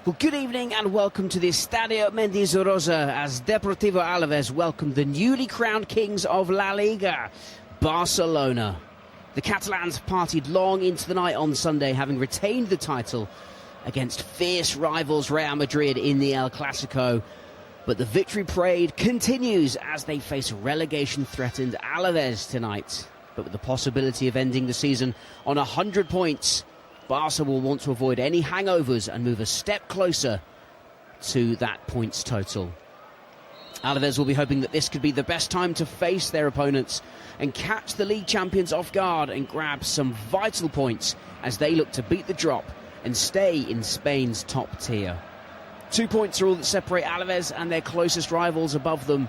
Well, good evening and welcome to the Estadio Mendizorroza as Deportivo Alaves welcome the newly crowned kings of La Liga, Barcelona. The Catalans partied long into the night on Sunday, having retained the title against fierce rivals Real Madrid in the El Clasico. But the victory parade continues as they face relegation-threatened Alaves tonight. But with the possibility of ending the season on 100 points, Barca will want to avoid any hangovers and move a step closer to that points total. Alaves will be hoping that this could be the best time to face their opponents and catch the league champions off guard and grab some vital points as they look to beat the drop and stay in Spain's top tier. 2 points are all that separate Alaves and their closest rivals above them,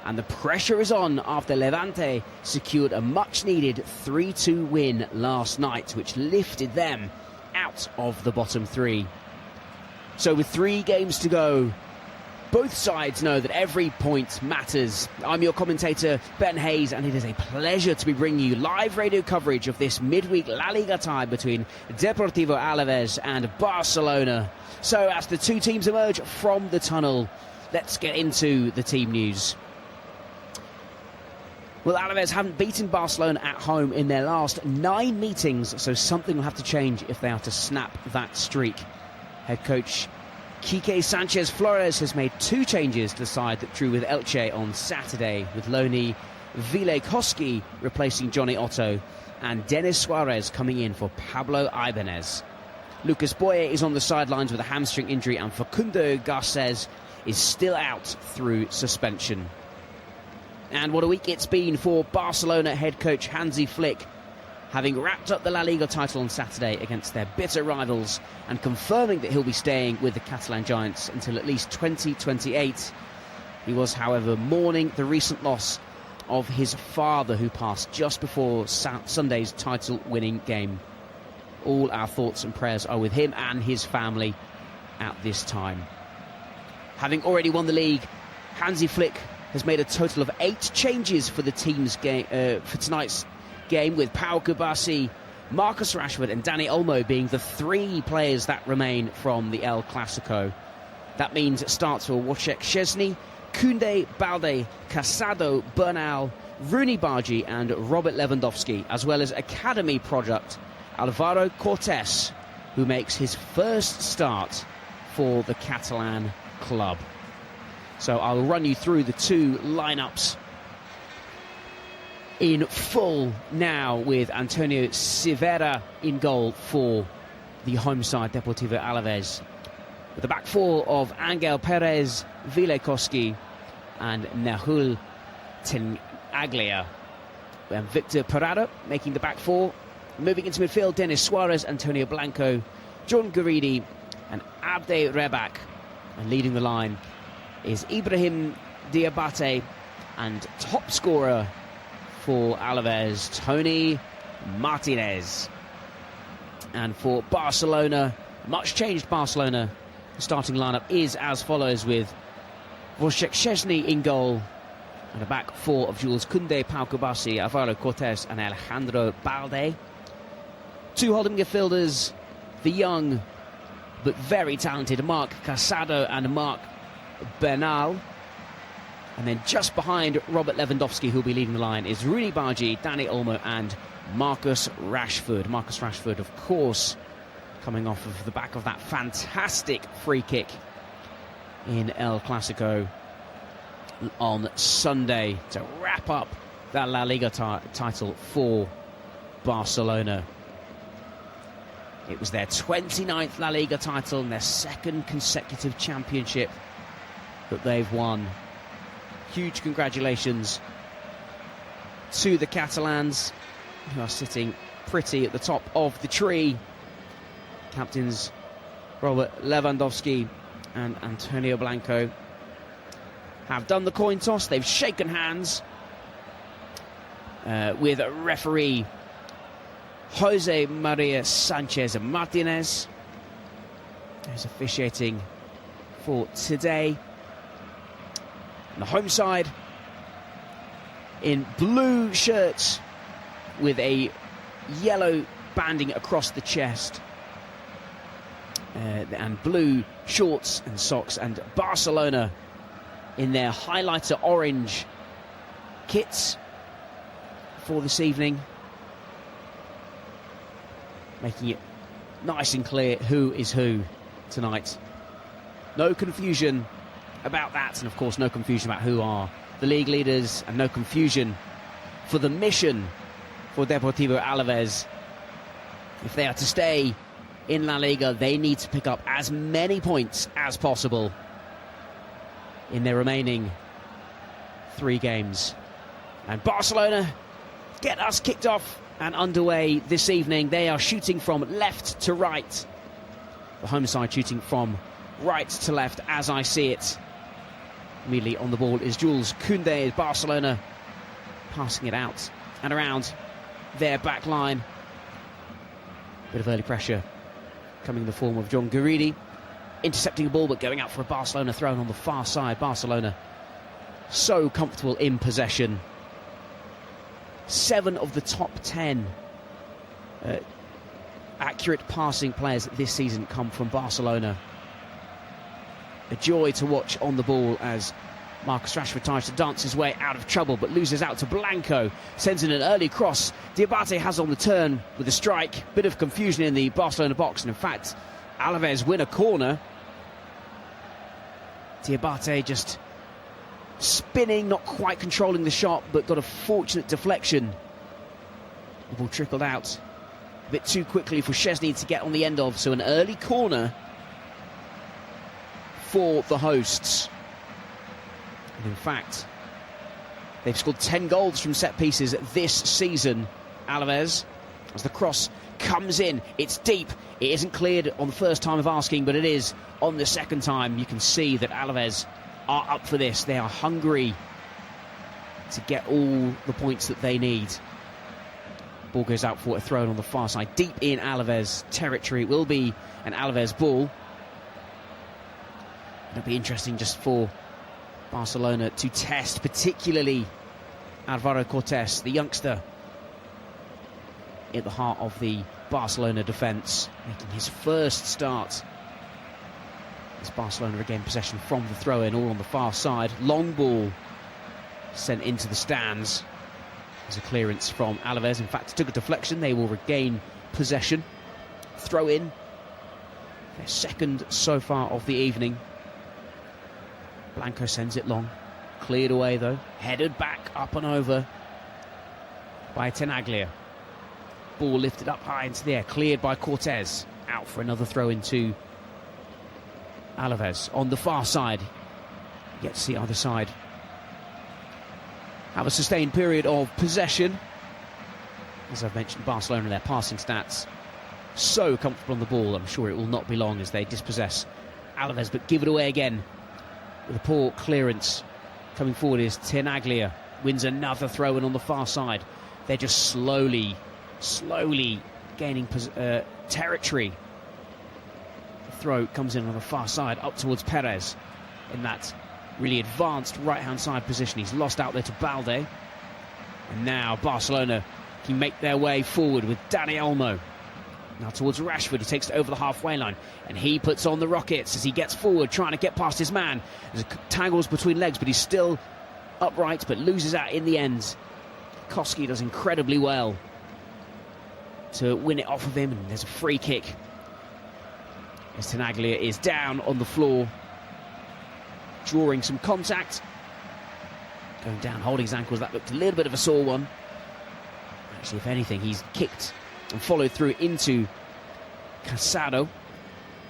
and the pressure is on after Levante secured a much-needed 3-2 win last night, which lifted them out of the bottom three. So with 3 games to go, both sides know that every point matters. I'm your commentator, Ben Hayes, and it is a pleasure to be bringing you live radio coverage of this midweek La Liga tie between Deportivo Alaves and Barcelona. So as the two teams emerge from the tunnel, let's get into the team news. Well, Alaves haven't beaten Barcelona at home in their last 9 meetings, so something will have to change if they are to snap that streak. Head coach Quique Sanchez Flores has made 2 changes to the side that drew with Elche on Saturday, with loanee Vile Koski replacing Johnny Otto and Denis Suarez coming in for Pablo Ibanez. Lucas Boye is on the sidelines with a hamstring injury, and Facundo Garces is still out through suspension. And what a week it's been for Barcelona head coach Hansi Flick, having wrapped up the La Liga title on Saturday against their bitter rivals and confirming that he'll be staying with the Catalan Giants until at least 2028. He was, however, mourning the recent loss of his father, who passed just before Sunday's title-winning game. All our thoughts and prayers are with him and his family at this time. Having already won the league, Hansi Flick has made a total of 8 changes for the team's game for tonight's game, with Pau Kubasi, Marcus Rashford and Dani Olmo being the 3 players that remain from the El Clasico. That means it starts for Wojciech Szczesny, Koundé, Balde, Casado, Bernal, Rooney Bargi and Robert Lewandowski, as well as academy product Alvaro Cortés, who makes his first start for the Catalan club. So I'll run you through the 2 lineups in full now, with Antonio Silveira in goal for the home side Deportivo Alaves, with the back 4 of Angel Perez, Vile Koski and Nahul Tenaglia, and Victor Parada making the back 4. Moving into midfield, Denis Suarez, Antonio Blanco, John Guridi and Abde Rebak, and leading the line is Ibrahim Diabate, and top scorer for Alaves, Tony Martinez. And for Barcelona, much changed Barcelona, the starting lineup is as follows, with Wojciech Szczesny in goal, and a back 4 of Jules Koundé, Pau Kubasi, Alvaro Cortés and Alejandro Balde. 2 holding midfielders, the young but very talented Marc Casado and Marc Bernal. And then just behind Robert Lewandowski, who'll be leading the line, is Rooney Bargi, Dani Olmo and Marcus Rashford. Marcus Rashford, of course, coming off of the back of that fantastic free kick in El Clasico on Sunday to wrap up that La Liga title for Barcelona. It was their 29th La Liga title and their 2nd consecutive championship that they've won. Huge congratulations to the Catalans, who are sitting pretty at the top of the tree. Captains Robert Lewandowski and Antonio Blanco have done the coin toss. They've shaken hands with referee Jose Maria Sanchez Martinez, who's officiating for today. And the home side in blue shirts with a yellow banding across the chest and blue shorts and socks, and Barcelona in their highlighter orange kits for this evening, making it nice and clear who is who tonight. No confusion about that, and of course no confusion about who are the league leaders, and no confusion for the mission for Deportivo Alaves. If they are to stay in La Liga, they need to pick up as many points as possible in their remaining 3 games. And Barcelona get us kicked off and underway this evening. They are shooting from left to right. The home side shooting from right to left as I see it. Immediately on the ball is Jules Koundé. Barcelona passing it out and around their back line. Bit of early pressure coming in the form of John Guridi, intercepting the ball but going out for a Barcelona throw on the far side. Barcelona so comfortable in possession. 7 of the top 10 accurate passing players this season come from Barcelona. A joy to watch on the ball as Marcus Rashford tries to dance his way out of trouble but loses out to Blanco, sends in an early cross. Diabate has on the turn with a strike. Bit of confusion in the Barcelona box, and in fact Alaves win a corner. Diabate just spinning, not quite controlling the shot, but got a fortunate deflection. The ball trickled out a bit too quickly for Szczesny to get on the end of, so an early corner for the hosts. And in fact, they've scored 10 goals from set pieces this season, Alaves. As the cross comes in, it's deep. It isn't cleared on the first time of asking, but it is on the second time. You can see that Alaves are up for this. They are hungry to get all the points that they need. Ball goes out for a throw on the far side, deep in Alaves territory. It will be an Alaves ball. It'll be interesting just for Barcelona to test, particularly Alvaro Cortés, the youngster at the heart of the Barcelona defence, making his first start as Barcelona regain possession from the throw-in, all on the far side. Long ball sent into the stands. There's a clearance from Alaves. In fact, it took a deflection. They will regain possession. Throw-in, their second so far of the evening. Blanco sends it long. Cleared away, though. Headed back up and over by Tenaglia. Ball lifted up high into the air. Cleared by Cortés. Out for another throw into Alaves. On the far side. You get to see either side have a sustained period of possession. As I've mentioned, Barcelona and their passing stats so comfortable on the ball. I'm sure it will not be long as they dispossess Alaves, but give it away again with a poor clearance. Coming forward is Tenaglia. Wins another throw-in on the far side. They're just slowly gaining territory. The throw comes in on the far side up towards Perez in that really advanced right-hand side position. He's lost out there to Balde. And now Barcelona can make their way forward with Dani Olmo. Now towards Rashford, he takes it over the halfway line, and he puts on the rockets as he gets forward, trying to get past his man. There's tangles between legs, but he's still upright, but loses out in the end. Koski does incredibly well to win it off of him, and there's a free kick as Tenaglia is down on the floor, drawing some contact, going down, holding his ankles. That looked a little bit of a sore one. Actually, if anything, he's kicked and followed through into Casado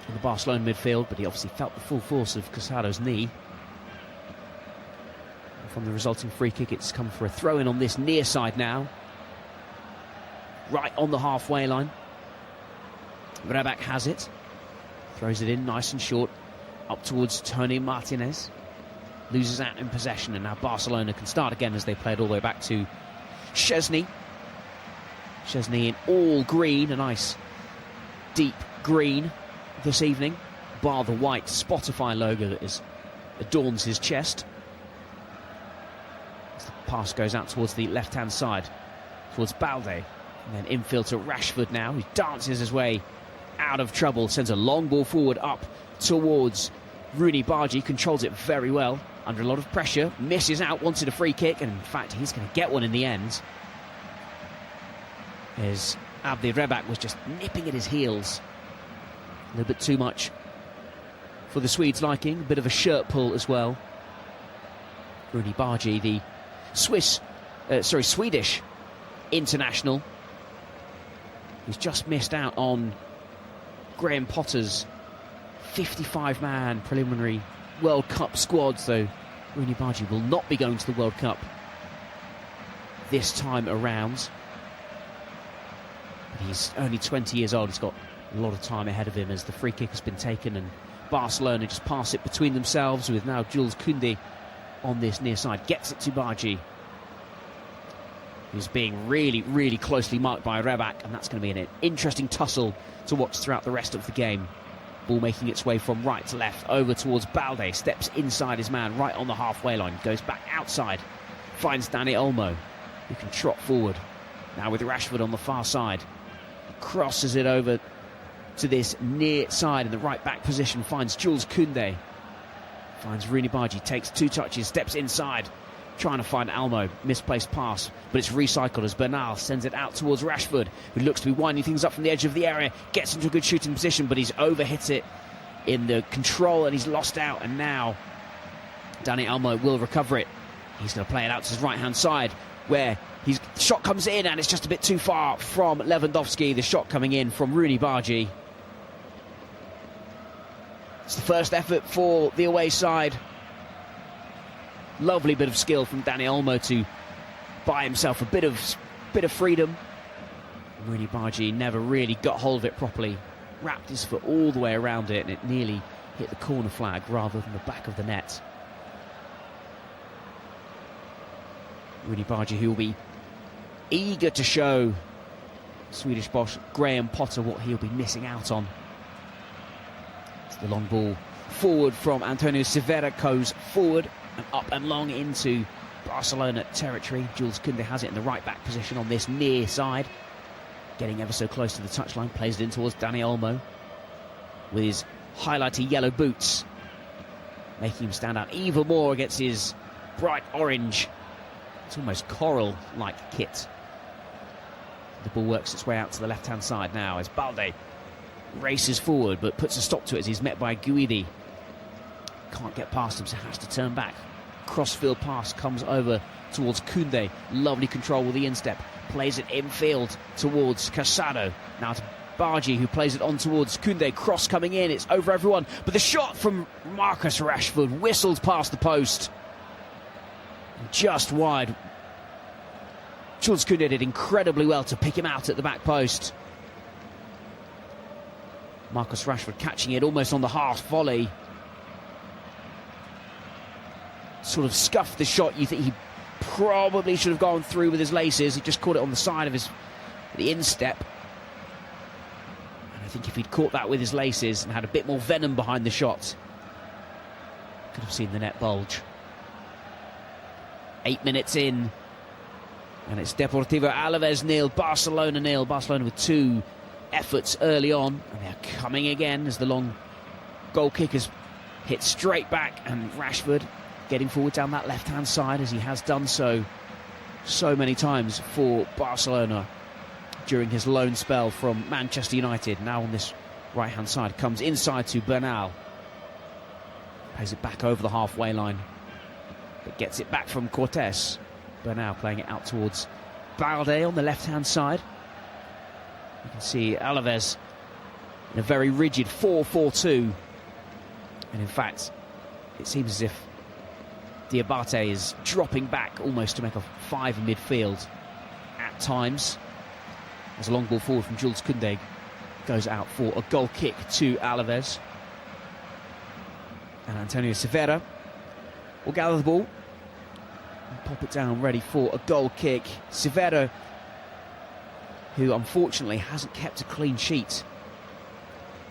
in the Barcelona midfield, but he obviously felt the full force of Casado's knee. And from the resulting free kick, it's come for a throw-in on this near side now, right on the halfway line. Rebac has it, throws it in nice and short, up towards Tony Martinez. Loses out in possession, and now Barcelona can start again as they play it all the way back to Szczesny. Szczesny in all green, a nice deep green this evening, bar the white Spotify logo that adorns his chest. As the pass goes out towards the left-hand side, towards Balde, and then infield to Rashford now, who dances his way out of trouble, sends a long ball forward up towards Rooney Bargi, controls it very well, under a lot of pressure, misses out, wanted a free kick, and in fact he's going to get one in the end. As Abdi Rebak was just nipping at his heels. A little bit too much for the Swedes' liking, a bit of a shirt pull as well. Rooney Bargi, the Swedish international, who's just missed out on Graham Potter's 55-man preliminary World Cup squad, so Rooney Bargi will not be going to the World Cup this time around. But he's only 20 years old, he's got a lot of time ahead of him as the free kick has been taken and Barcelona just pass it between themselves, with now Jules Koundé on this near side, gets it to Bargi, who's being really, really closely marked by Rebak, and that's going to be an interesting tussle to watch throughout the rest of the game. Ball making its way from right to left, over towards Balde, steps inside his man, right on the halfway line, goes back outside, finds Dani Olmo, who can trot forward. Now with Rashford on the far side, crosses it over to this near side in the right back position, finds Jules Koundé, finds Rooney Bargi, takes 2 touches, steps inside, trying to find Almo, misplaced pass, but it's recycled as Bernal sends it out towards Rashford, who looks to be winding things up from the edge of the area, gets into a good shooting position, but he's overhit it in the control and he's lost out, and now Dani Almo will recover it. He's going to play it out to his right-hand side, where his shot comes in and it's just a bit too far from Lewandowski. The shot coming in from Rooney Bargi. It's the first effort for the away side. Lovely bit of skill from Dani Olmo to buy himself a bit of freedom. Rooney Bargi never really got hold of it properly. Wrapped his foot all the way around it and it nearly hit the corner flag rather than the back of the net. Rooney Bargi, who will be eager to show Swedish boss Graham Potter what he'll be missing out on. The long ball forward from Antonio Silva goes forward and up and long into Barcelona territory. Jules Koundé has it in the right back position on this near side, getting ever so close to the touchline, plays it in towards Dani Olmo with his highlighty yellow boots, making him stand out even more against his bright orange, it's almost coral-like kit. The ball works its way out to the left-hand side now as Balde races forward but puts a stop to it as he's met by Guidi. Can't get past him, so has to turn back. Crossfield pass comes over towards Koundé. Lovely control with the instep. Plays it infield towards Casado. Now to Bargi, who plays it on towards Koundé. Cross coming in, it's over everyone. But the shot from Marcus Rashford whistles past the post. Just wide. Jules Koundé did incredibly well to pick him out at the back post. Marcus Rashford catching it almost on the half volley. Sort of scuffed the shot. You think he probably should have gone through with his laces. He just caught it on the side of the instep. And I think if he'd caught that with his laces and had a bit more venom behind the shot, could have seen the net bulge. 8 minutes in, and it's Deportivo Alaves 0, Barcelona 0. Barcelona with 2 efforts early on, and they're coming again as the long goal kick is hit straight back, and Rashford getting forward down that left-hand side as he has done so many times for Barcelona during his loan spell from Manchester United. Now on this right-hand side, comes inside to Bernal, plays it back over the halfway line, but gets it back from Cortés. Bernal playing it out towards Balde on the left-hand side. You can see Alaves in a very rigid 4-4-2, and in fact it seems as if Diabate is dropping back almost to make a 5 in midfield at times. As a long ball forward from Jules Koundé goes out for a goal kick to Alaves. And Antonio Silva will gather the ball and pop it down ready for a goal kick. Silva, who unfortunately hasn't kept a clean sheet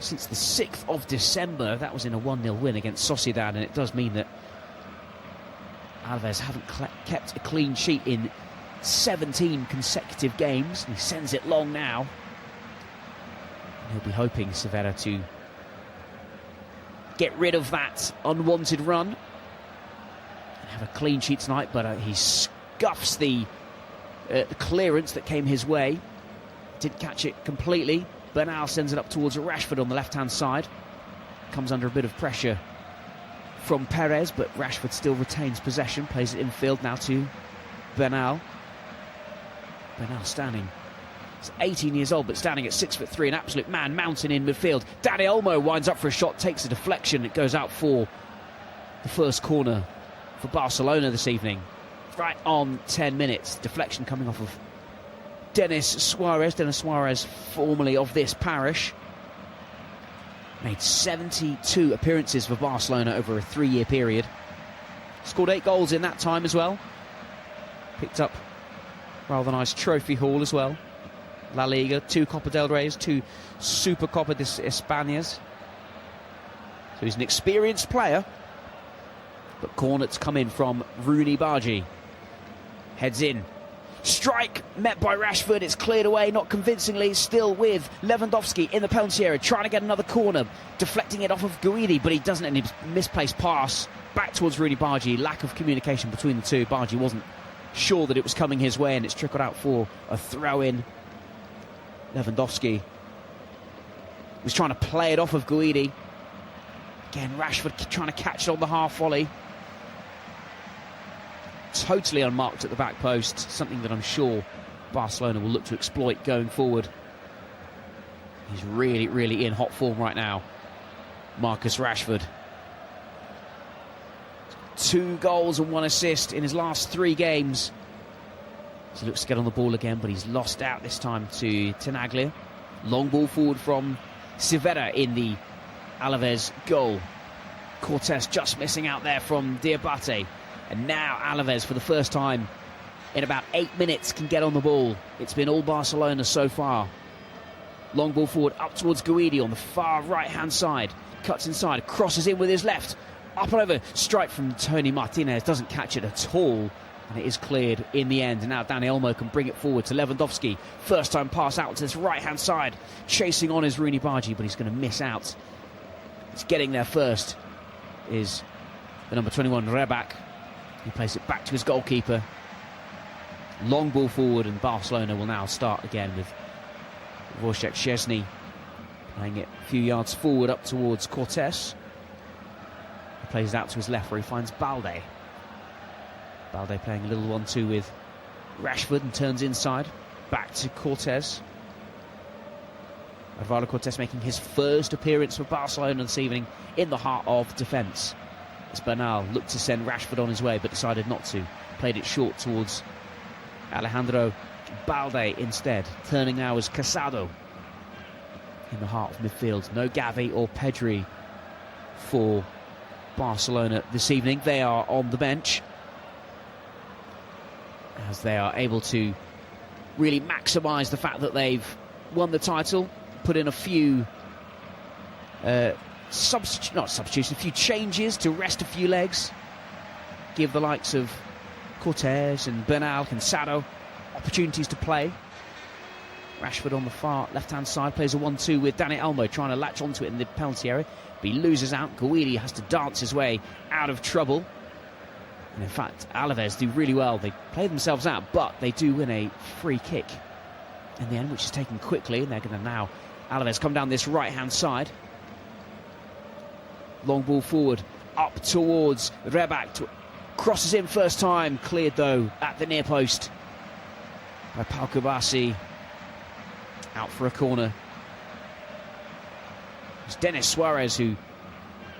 since the 6th of December. That was in a 1-0 win against Sociedad, and it does mean that Alaves haven't kept a clean sheet in 17 consecutive games. He sends it long now. He'll be hoping Severa to get rid of that unwanted run and have a clean sheet tonight, but he scuffs the clearance that came his way. Didn't catch it completely. Bernal sends it up towards Rashford on the left-hand side. Comes under a bit of pressure from Perez, but Rashford still retains possession. Plays it infield now to Bernal. Bernal standing. He's 18 years old, but standing at 6'3", an absolute man mountain in midfield. Dani Olmo winds up for a shot, takes a deflection. It goes out for the first corner for Barcelona this evening. Right on 10 minutes. Deflection coming off of Denis Suarez. Denis Suarez, formerly of this parish. Made 72 appearances for Barcelona over a 3-year period. Scored 8 goals in that time as well. Picked up rather nice trophy haul as well. La Liga, 2 Copa del Reyes, 2 Super Copa de Españas. So he's an experienced player. But corner to come in from Rooney Bargi. Heads in. Strike met by Rashford. It's cleared away, not convincingly. Still with Lewandowski in the penalty area, trying to get another corner, deflecting it off of Guidi, but he doesn't. Any misplaced pass back towards Rooney Bargi. Lack of communication between the two. Bargi wasn't sure that it was coming his way, and it's trickled out for a throw-in. Lewandowski was trying to play it off of Guidi. Again, Rashford trying to catch it on the half volley. Totally unmarked at the back post, something that I'm sure Barcelona will look to exploit going forward. He's really, really in hot form right now, Marcus Rashford. 2 goals and 1 assist in his last 3 games. So he looks to get on the ball again, but he's lost out this time to Tenaglia. Long ball forward from Severa in the Alaves goal. Cortés just missing out there from Diabate. And now Alaves, for the first time in about 8 minutes, can get on the ball. It's been all Barcelona so far. Long ball forward up towards Guidi on the far right-hand side. Cuts inside, crosses in with his left. Up and over, strike from Tony Martinez. Doesn't catch it at all. And it is cleared in the end. And now Dani Olmo can bring it forward to Lewandowski. First time pass out to this right-hand side. Chasing on is Rooney Bargi, but he's going to miss out. It's getting there first is the number 21, Rebac. He plays it back to his goalkeeper. Long ball forward, and Barcelona will now start again with Wojciech Szczesny playing it a few yards forward up towards Cortés. He plays it out to his left where he finds Balde. Balde playing a little 1-2 with Rashford and turns inside. Back to Cortés. Alvaro Cortés making his first appearance for Barcelona this evening in the heart of defence. As Bernal looked to send Rashford on his way but decided not to. Played it short towards Alejandro Balde instead. Turning now as Casado in the heart of midfield. No Gavi or Pedri for Barcelona this evening. They are on the bench as they are able to really maximise the fact that they've won the title. Put in a few a few changes to rest a few legs. Give the likes of Cortés and Bernal, Cansado opportunities to play. Rashford on the far left-hand side plays a 1-2 with Dani Olmo, trying to latch onto it in the penalty area. But he loses out. Guidi has to dance his way out of trouble. And in fact, Alaves do really well. They play themselves out, but they do win a free kick in the end, which is taken quickly. And they're going to now, Alaves come down this right-hand side. Long ball forward, up towards Rebac. Crosses in first time, cleared though at the near post by Pau Kubasi. Out for a corner. It's Denis Suarez who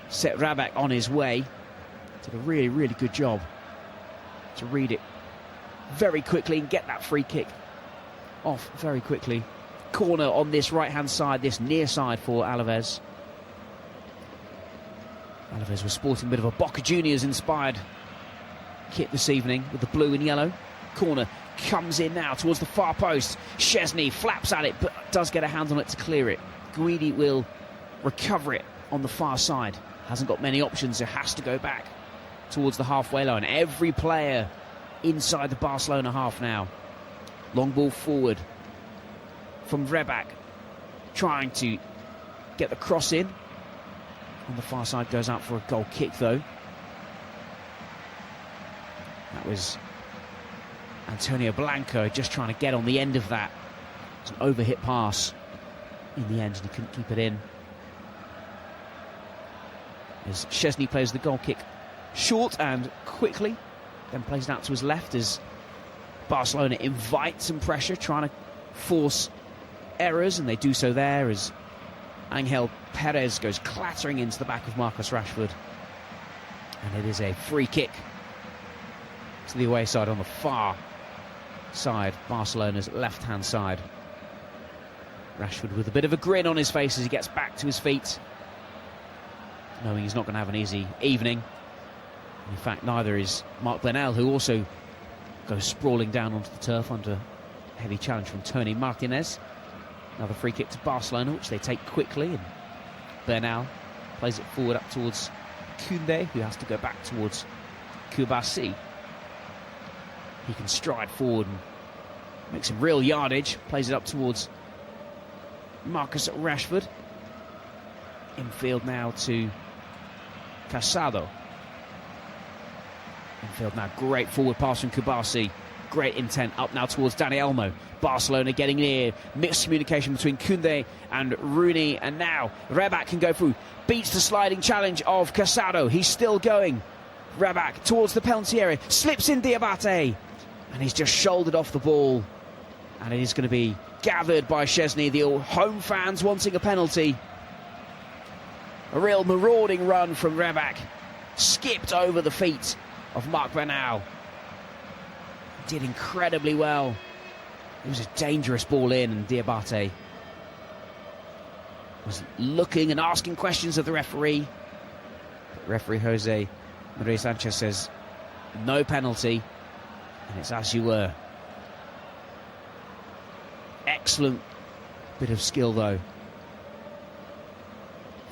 set Rebac on his way. Did a really, really good job to read it very quickly and get that free kick off very quickly. Corner on this right-hand side, this near side for Alaves. Alaves was sporting a bit of a Boca Juniors inspired kit this evening with the blue and yellow. Corner comes in now towards the far post. Szczesny flaps at it but does get a hand on it to clear it. Guidi will recover it on the far side. Hasn't got many options, it has to go back towards the halfway line. Every player inside the Barcelona half now. Long ball forward from Rebac. trying to get the cross in. On the far side, goes out for a goal kick though. That was Antonio Blanco just trying to get on the end of that. It's an overhit pass in the end, and he couldn't keep it in. As Szczesny plays the goal kick short and quickly, then plays it out to his left as Barcelona invite some pressure, trying to force errors, and they do so there as Angel Perez goes clattering into the back of Marcus Rashford. And it is a free kick to the away side on the far side, Barcelona's left-hand side. Rashford with a bit of a grin on his face as he gets back to his feet, knowing he's not going to have an easy evening. In fact, neither is Marc Bernal, who also goes sprawling down onto the turf under heavy challenge from Tony Martinez. Another free kick to Barcelona, which they take quickly, and Bernal plays it forward up towards Koundé, who has to go back towards Kubasi. He can stride forward and make some real yardage, plays it up towards Marcus Rashford. Infield now to Casado. Infield now, great forward pass from Kubasi. Great intent up now towards Dani Olmo. Barcelona getting near. Mixed communication between Koundé and Rooney. And now Rebac can go through. Beats the sliding challenge of Casado. He's still going. Rebac towards the penalty area. Slips in Diabate. And he's just shouldered off the ball. And it is going to be gathered by Szczesny. The home fans wanting a penalty. A real marauding run from Rebac. Skipped over the feet of Marc Bernal. Did incredibly well. It was a dangerous ball in, and Diabate was looking and asking questions of the referee. But referee Jose Maria Sanchez says no penalty, and it's as you were. Excellent bit of skill though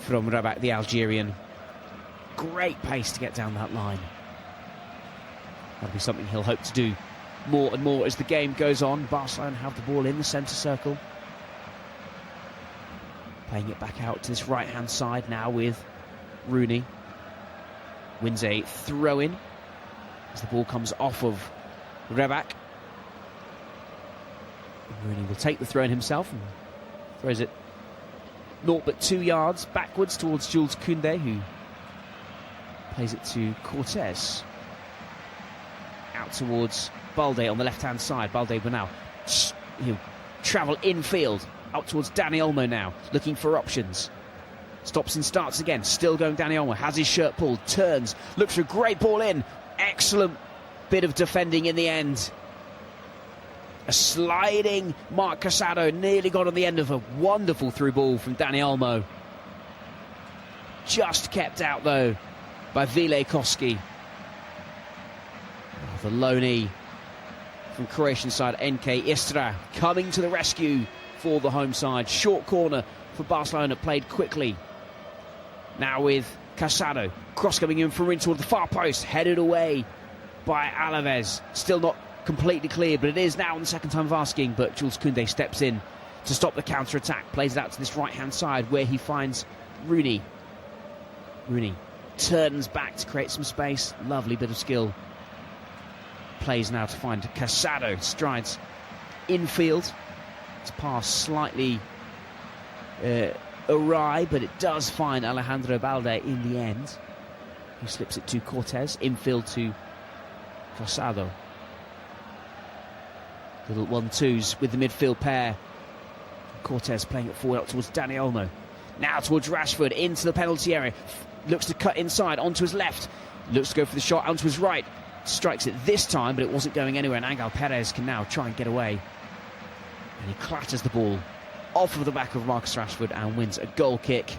from Rebac, the Algerian. Great pace to get down that line. That'll be something he'll hope to do more and more as the game goes on. Barcelona have the ball in the centre circle. Playing it back out to this right-hand side now with Rooney. Wins a throw-in as the ball comes off of Rebac. Rooney will take the throw-in himself and throws it 0 but 2 yards backwards towards Jules Koundé, who plays it to Cortés. Out towards Balde on the left-hand side. Balde will now he'll travel infield up towards Dani Olmo now, looking for options. Stops and starts again. Still going Dani Olmo. Has his shirt pulled. Turns. Looks for a great ball in. Excellent bit of defending in the end. A sliding Marc Casado nearly got on the end of a wonderful through ball from Dani Olmo. Just kept out though by Vilekoski. The loanee from Croatian side NK Istra coming to the rescue for the home side. Short corner for Barcelona, played quickly. Now with Casado. Cross coming in from in toward the far post. Headed away by Alaves. Still not completely clear, but it is now on the second time of asking. But Jules Koundé steps in to stop the counter-attack. Plays it out to this right-hand side where he finds Rooney. Rooney turns back to create some space. Lovely bit of skill. Plays now to find Casado. Strides infield. It's pass slightly awry, but it does find Alejandro Balde in the end. He slips it to Cortés. Infield to Casado. Little 1-2s with the midfield pair. Cortés playing it forward up towards Dani Olmo. Now towards Rashford into the penalty area. Looks to cut inside onto his left. Looks to go for the shot onto his right. Strikes it this time, but it wasn't going anywhere, and Angel Perez can now try and get away. And he clatters the ball off of the back of Marcus Rashford and wins a goal kick.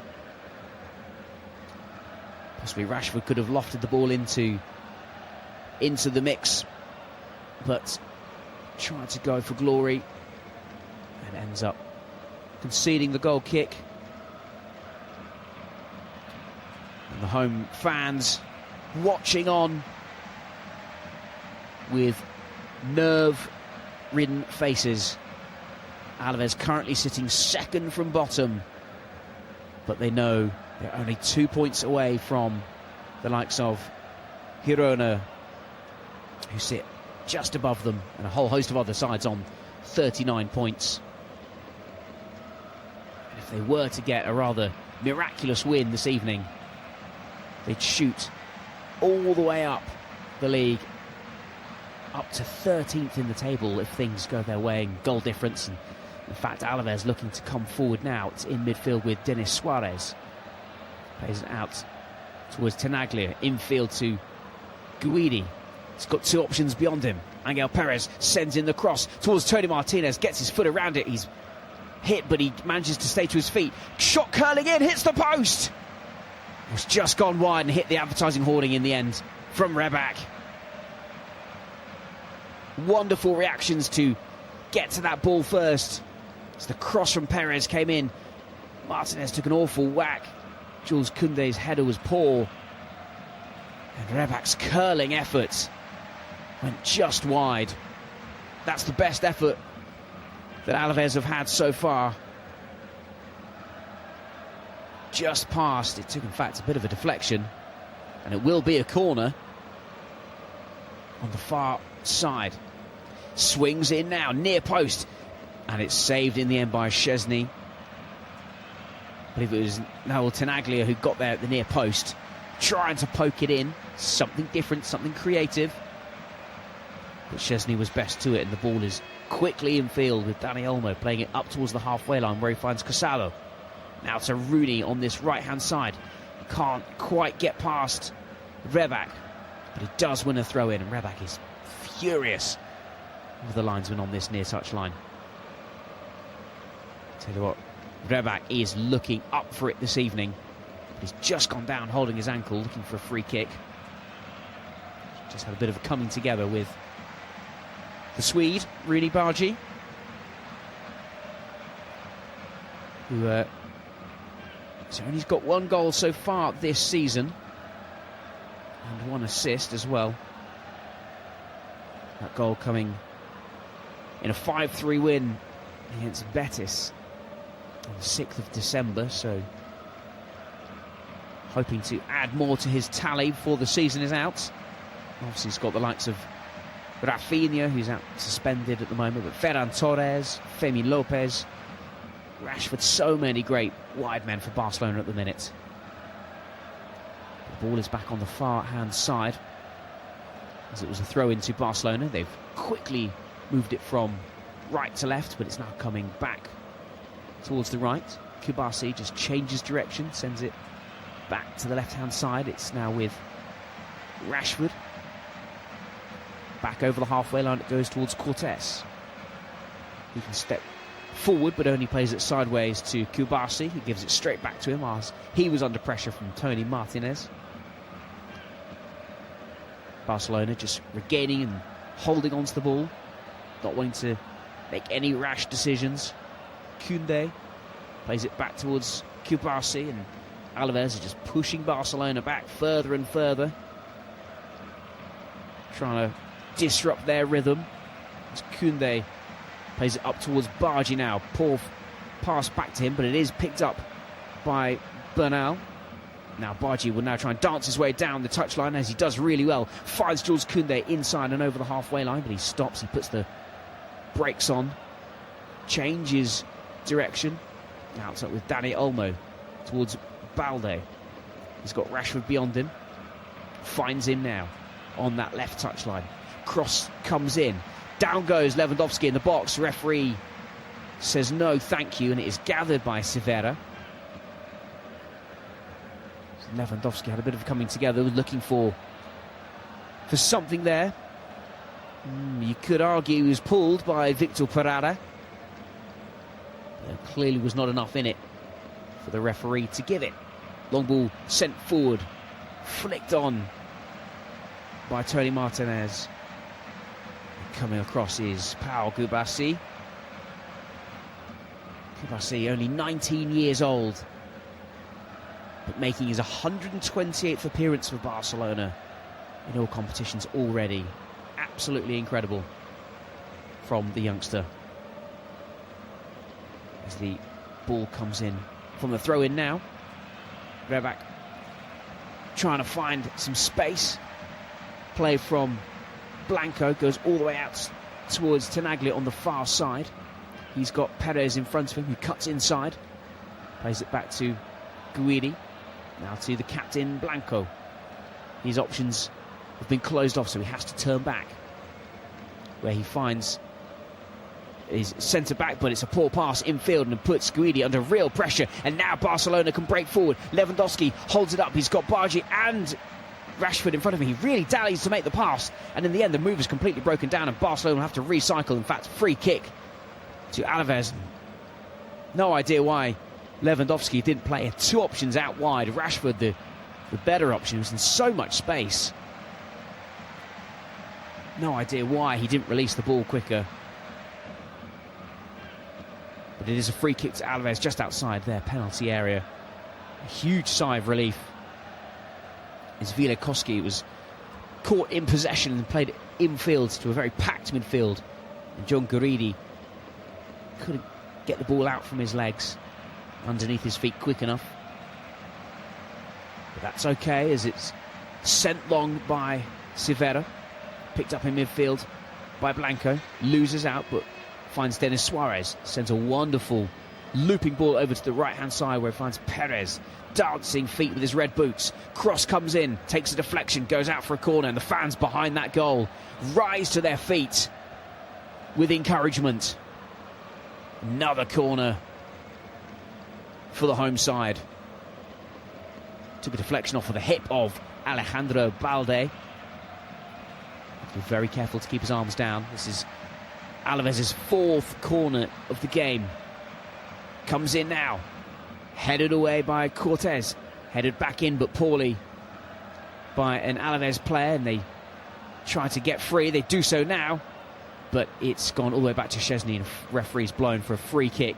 Possibly Rashford could have lofted the ball into the mix, but tried to go for glory and ends up conceding the goal kick. And the home fans watching on with nerve-ridden faces Alaves currently sitting second from bottom, but they know they're only 2 points away from the likes of Girona, who sit just above them, and a whole host of other sides on 39 points. And if they were to get a rather miraculous win this evening, they'd shoot all the way up the league, up to 13th in the table if things go their way in goal difference. And in fact, Alaves looking to come forward now. It's in midfield with Denis Suarez. Plays it out towards Tenaglia. Infield to Guidi. He's got two options beyond him. Angel Perez sends in the cross towards Tony Martinez. Gets his foot around it. He's hit, but he manages to stay to his feet. Shot curling in, hits the post. It's just gone wide and hit the advertising hoarding in the end from Reback. Wonderful reactions to get to that ball first. As the cross from Perez came in, Martinez took an awful whack. Jules Koundé's header was poor. And Reback's curling effort went just wide. That's the best effort that Alaves have had so far. Just past. It took, in fact, a bit of a deflection. And it will be a corner on the far side. Swings in now, near post. And it's saved in the end by Szczesny. I believe it was Noel Tenaglia who got there at the near post, trying to poke it in. Something different, something creative. But Szczesny was best to it, and the ball is quickly in field with Dani Olmo playing it up towards the halfway line where he finds Casalo. Now to Rooney on this right-hand side. Can't quite get past Reback, but he does win a throw-in, and Reback is furious with the linesman on this near-touch line. Tell you what, Reback is looking up for it this evening. He's just gone down holding his ankle, looking for a free kick. Just had a bit of a coming together with the Swede, Rooney Bargi, who has only got one goal so far this season and one assist as well. That goal coming in a 5-3 win against Betis on the 6th of December, so hoping to add more to his tally before the season is out. Obviously he's got the likes of Rafinha, who's out suspended at the moment, but Ferran Torres, Femi Lopez, Rashford, so many great wide men for Barcelona at the minute. The ball is back on the far-hand side, as it was a throw into Barcelona. They've quickly moved it from right to left, but it's now coming back towards the right. Kubasi just changes direction, sends it back to the left-hand side. It's now with Rashford. Back over the halfway line, it goes towards Cortés. He can step forward, but only plays it sideways to Kubasi. He gives it straight back to him as he was under pressure from Tony Martinez. Barcelona just regaining and holding on to the ball, not wanting to make any rash decisions. Koundé plays it back towards Kubasi, and Alaves are just pushing Barcelona back further and further, trying to disrupt their rhythm. As Koundé plays it up towards Bargi now. Poor pass back to him, but it is picked up by Bernal. Now Bargi will now try and dance his way down the touchline, as he does really well. Finds Jules Koundé inside and over the halfway line, but he stops. He puts the brakes on, changes direction. Now it's up with Dani Olmo towards Balde. He's got Rashford beyond him. Finds him now on that left touchline. Cross comes in. Down goes Lewandowski in the box. Referee says no, thank you, and it is gathered by Severa. Lewandowski had a bit of coming together, looking for something there. You could argue he was pulled by Victor Parada. There clearly was not enough in it for the referee to give it. Long ball sent forward, flicked on by Tony Martinez. Coming across is Pau Kubasi. Kubasi, only 19 years old, but making his 128th appearance for Barcelona in all competitions already. Absolutely incredible from the youngster. as the ball comes in from the throw-in now. Reback trying to find some space. Play from Blanco goes all the way out towards Tenaglia on the far side. He's got Perez in front of him, who cuts inside. Plays it back to Guidi. Now to the captain, Blanco. His options have been closed off, so he has to turn back. Where he finds his centre-back, but it's a poor pass infield and puts Guidi under real pressure. And now Barcelona can break forward. Lewandowski holds it up. He's got Bargi and Rashford in front of him. He really dallies to make the pass. And in the end, the move is completely broken down and Barcelona will have to recycle. In fact, free kick to Alaves. No idea why Lewandowski didn't play. 2 options out wide. Rashford, the better option, was in so much space. No idea why he didn't release the ball quicker. But it is a free kick to Alaves just outside their penalty area. A huge sigh of relief as Wielekowski was caught in possession and played it infield to a very packed midfield. And John Guridi couldn't get the ball out from his legs underneath his feet quick enough. But that's okay, as it's sent long by Silveira. Picked up in midfield by Blanco. Loses out, but finds Denis Suarez. Sends a wonderful looping ball over to the right-hand side where he finds Perez. Dancing feet with his red boots. Cross comes in, takes a deflection, goes out for a corner, and the fans behind that goal rise to their feet with encouragement. Another corner for the home side. Took a deflection off of the hip of Alejandro Balde. Be very careful to keep his arms down. This is Alaves' 4th corner of the game. Comes in now. Headed away by Cortés. Headed back in, but poorly by an Alaves player, and they try to get free. They do so now, but it's gone all the way back to Szczesny, and referee's blown for a free kick.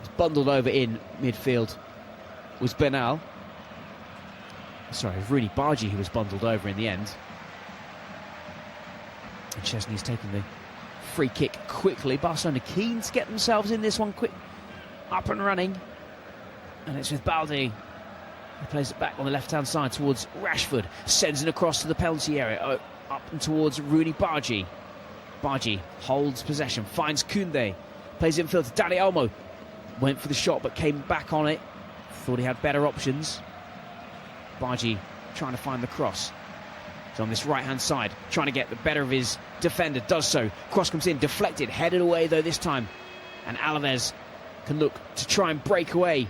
It's bundled over in midfield was Bernal. Sorry, it was really Bargi who was bundled over in the end. And Szczesny's taken the free kick quickly. Barcelona keen to get themselves in this one quick, up and running. And it's with Balde. He plays it back on the left-hand side towards Rashford. Sends it across to the penalty area, up and towards Rooney Bargi. Bargi holds possession, finds Koundé. Plays infield to Dani Olmo. Went for the shot but came back on it. Thought he had better options. Bargi trying to find the cross. He's on this right-hand side, trying to get the better of his defender. Does so. Cross comes in, deflected, headed away though this time. And Alaves can look to try and break away.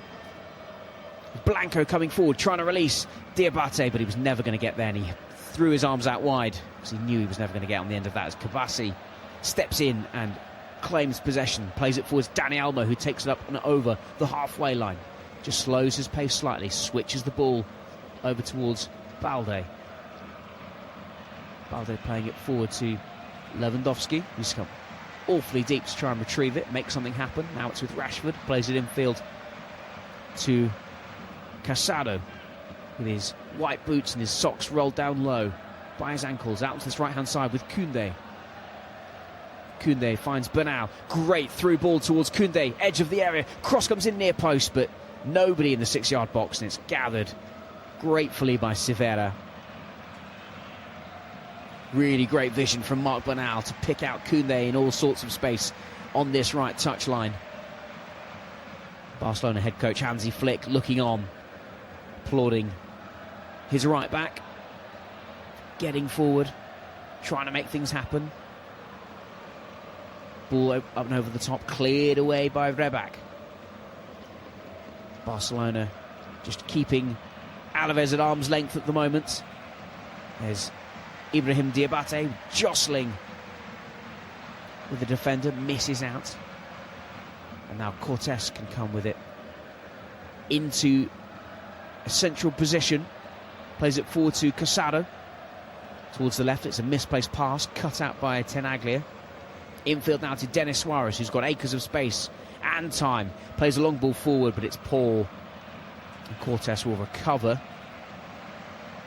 Blanco coming forward, trying to release Diabate, but he was never going to get there, and he threw his arms out wide because he knew he was never going to get on the end of that, as Kabassi steps in and claims possession. Plays it forwards, Dani Olmo, who takes it up and over the halfway line. Just slows his pace slightly, switches the ball over towards Balde. Balde playing it forward to Lewandowski, who's come awfully deep to try and retrieve it, make something happen. Now it's with Rashford, plays it infield to Casado with his white boots and his socks rolled down low by his ankles, out to this right-hand side with Koundé. Koundé finds Bernal. Great through ball towards Koundé, edge of the area. Cross comes in near post, but nobody in the 6-yard box, and it's gathered gratefully by Silveira. Really great vision from Marc Bernal to pick out Koundé in all sorts of space on this right touchline. Barcelona head coach Hansi Flick looking on, applauding his right back, getting forward, trying to make things happen. Ball up and over the top, cleared away by Reback. Barcelona just keeping Alaves at arm's length at the moment. There's Ibrahim Diabate jostling with the defender, misses out. And now Cortés can come with it into a central position. Plays it forward to Casado. Towards the left, it's a misplaced pass, cut out by Tenaglia. Infield now to Denis Suarez, who's got acres of space and time. Plays a long ball forward, but it's poor. And Cortés will recover.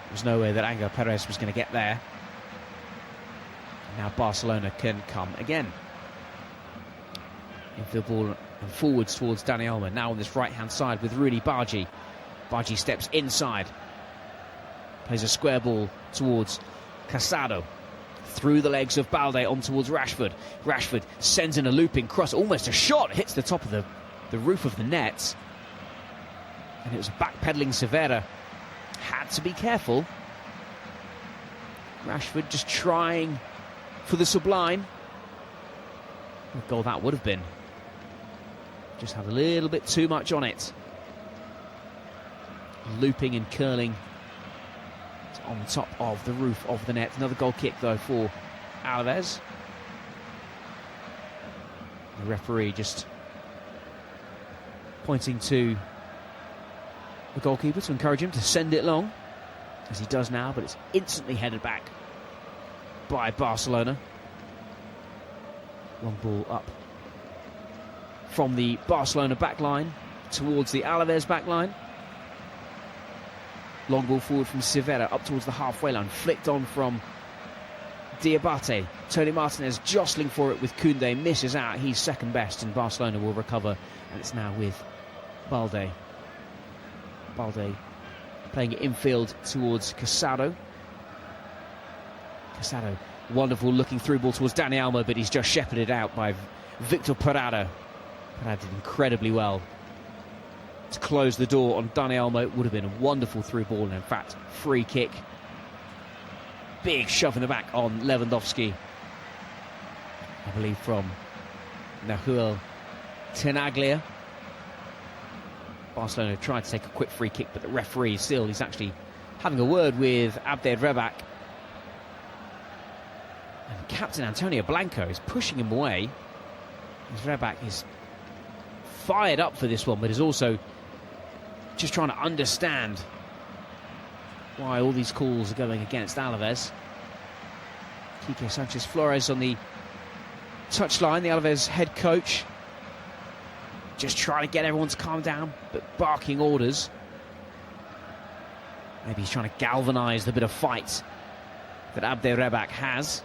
There's no way that Angel Perez was going to get there. Now Barcelona can come again. Infield ball and forwards towards Dani Olmo. Now on this right-hand side with Rooney Bargi. Bargi steps inside. Plays a square ball towards Casado. Through the legs of Balde on towards Rashford. Rashford sends in a looping cross. Almost a shot. Hits the top of the roof of the net. And it was backpedaling Severa. Had to be careful. Rashford just trying for the sublime. What a goal that would have been. Just had a little bit too much on it. Looping and curling on top of the roof of the net. Another goal kick though for Alaves. The referee just pointing to the goalkeeper to encourage him to send it long, as he does now, but it's instantly headed back by Barcelona. Long ball up from the Barcelona backline towards the Alaves backline. Long ball forward from Severa up towards the halfway line, flicked on from Diabate. Tony Martinez jostling for it with Koundé, misses out. He's second best, and Barcelona will recover, and it's now with Balde. Balde playing it infield towards Casado. Casado, wonderful looking through ball towards Dani Olmo, but he's just shepherded out by Victor Parada. Parada did incredibly well to close the door on Dani Olmo. It would have been a wonderful through ball, and in fact, free kick. Big shove in the back on Lewandowski, I believe from Nahuel Tenaglia. Barcelona tried to take a quick free kick, but the referee still, he's actually having a word with Abder Rebac. And Captain Antonio Blanco is pushing him away. As Rebac is fired up for this one, but is also just trying to understand why all these calls are going against Alaves. Quique Sanchez Flores on the touchline, the Alaves head coach. Just trying to get everyone to calm down, but barking orders. Maybe he's trying to galvanise the bit of fight that Abder Rebac has.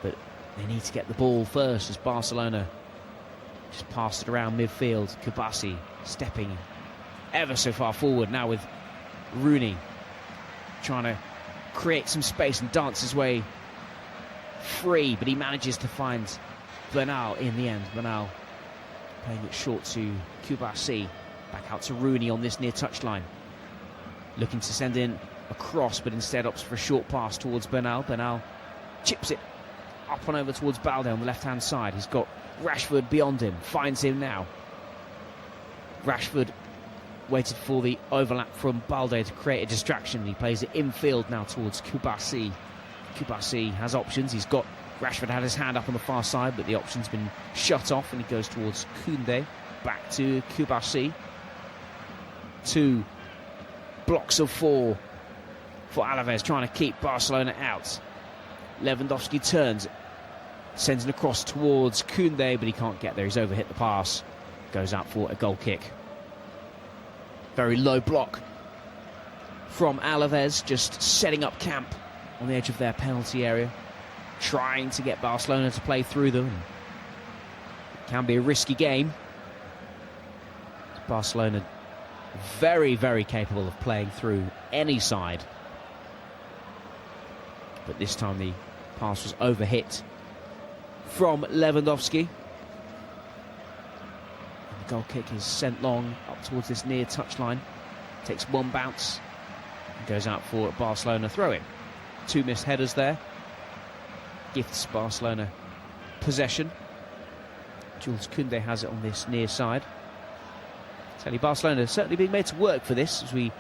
But they need to get the ball first, as Barcelona just passed it around midfield. Kubasi stepping ever so far forward now with Rooney trying to create some space and dance his way free, but he manages to find Bernal in the end. Bernal playing it short to Kubasi. Back out to Rooney on this near touchline. Looking to send in a cross, but instead opts for a short pass towards Bernal. Bernal chips it up and over towards Balde on the left-hand side. He's got Rashford beyond him. Finds him now. Rashford waited for the overlap from Balde to create a distraction. He plays it infield now towards Kubasi. Kubasi has options. He's got Rashford had his hand up on the far side, but the option's been shut off, and he goes towards Koundé. Back to Kubasi. 2 blocks of 4 for Alaves, trying to keep Barcelona out. Lewandowski turns, sends it across towards Koundé, but he can't get there. He's overhit the pass. Goes out for a goal kick. Very low block from Alaves, just setting up camp on the edge of their penalty area, trying to get Barcelona to play through them. It can be a risky game. Barcelona very, very capable of playing through any side. But this time the pass was overhit from Lewandowski. And the goal kick is sent long up towards this near touchline. Takes one bounce and goes out for a Barcelona throw-in. 2 missed headers there. Gifts Barcelona possession. Jules Koundé has it on this near side. Certainly Barcelona certainly being made to work for this as we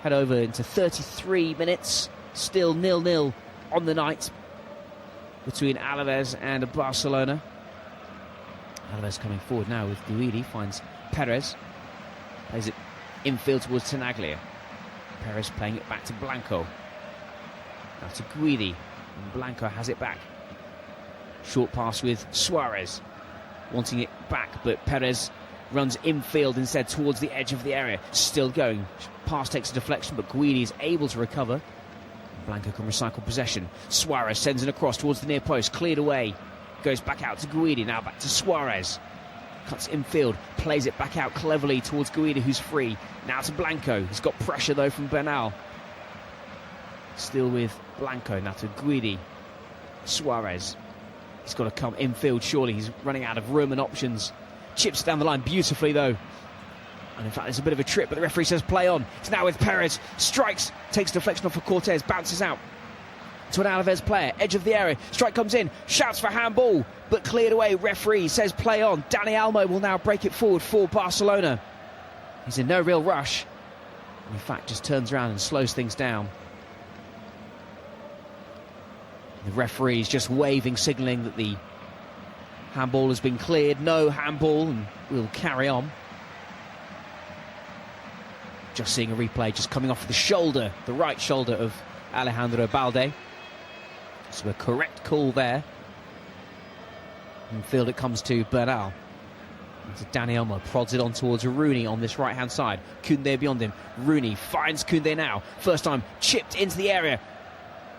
head over into 33 minutes. Still 0-0 on the night between Alaves and Barcelona. Alaves coming forward now with Guidi, finds Perez. Plays it infield towards Tenaglia. Perez playing it back to Blanco. Now to Guidi. And Blanco has it back. Short pass with Suarez. Wanting it back, but Perez runs infield instead towards the edge of the area. Still going. Pass takes a deflection, but Guidi is able to recover. Blanco can recycle possession. Suarez sends it across towards the near post. Cleared away. goes back out to Guidi, now back to Suarez. Cuts infield, plays it back out cleverly towards Guidi, who's free. Now to Blanco, he's got pressure though from Bernal. Still with Blanco, now to Guidi. Suarez, he's got to come infield surely, he's running out of room and options. Chips down the line beautifully though. And in fact, there's a bit of a trip, but the referee says play on. It's now with Perez. Strikes, takes deflection off of Cortez, bounces out to an Alaves player. Edge of the area. Strike comes in, shouts for handball, but cleared away. Referee says play on. Dani Olmo will now break it forward for Barcelona. He's in no real rush. And in fact, just turns around and slows things down. The referee's just waving, signalling that the handball has been cleared. No handball, and we'll carry on. Just seeing a replay, just coming off the shoulder, the right shoulder of Alejandro Balde. So a correct call there. In field it comes to Bernal. To Dani Olmo, prods it on towards Rooney on this right-hand side. Koundé beyond him. Rooney finds Koundé now. First time chipped into the area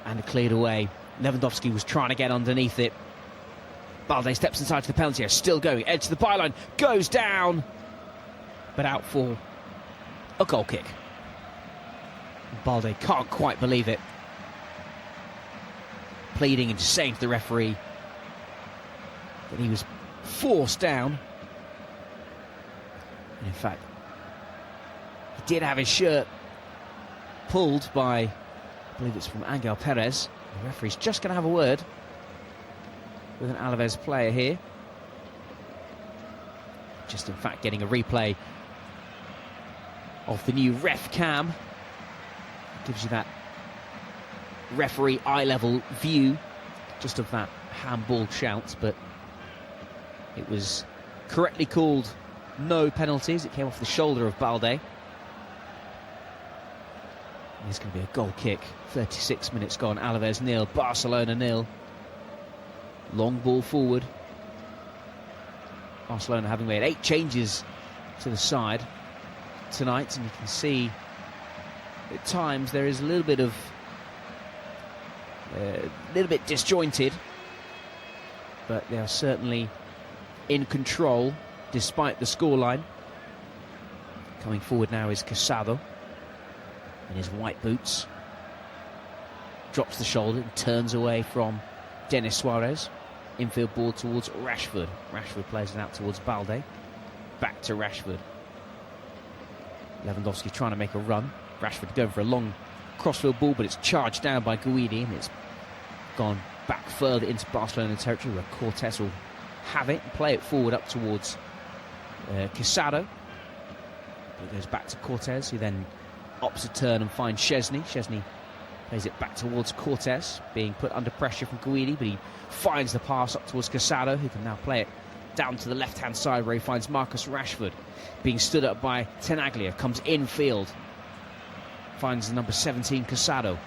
and cleared away. Lewandowski was trying to get underneath it. Balde steps inside to the penalty area, still going. Edge to the byline, goes down, but out for a goal kick. Balde can't quite believe it. Pleading and just saying to the referee that he was forced down. And in fact, he did have his shirt pulled by, I believe it's from Angel Perez. The referee's just going to have a word with an Alaves player here. Just in fact getting a replay of the new ref cam. Gives you that referee eye-level view just of that handball shout, but it was correctly called no penalties. It came off the shoulder of Balde. There's going to be a goal kick. 36 minutes gone. Alaves 0, Barcelona 0. Long ball forward. Barcelona having made 8 changes to the side tonight, and you can see at times there is a little bit disjointed, but they are certainly in control despite the scoreline. Coming forward now is Casado in his white boots. Drops the shoulder and turns away from Denis Suarez. Infield ball towards Rashford. Rashford plays it out towards Balde. Back to Rashford. Lewandowski trying to make a run. Rashford going for a long crossfield ball, but it's charged down by Guidi, and it's gone back further into Barcelona territory where Cortez will have it and play it forward up towards Casado. It goes back to Cortez, who then opts a turn and finds Szczesny. Szczesny plays it back towards Cortez, being put under pressure from Guidi, but he finds the pass up towards Casado, who can now play it down to the left-hand side where he finds Marcus Rashford, being stood up by Tenaglia, comes infield, finds the number 17 Casado,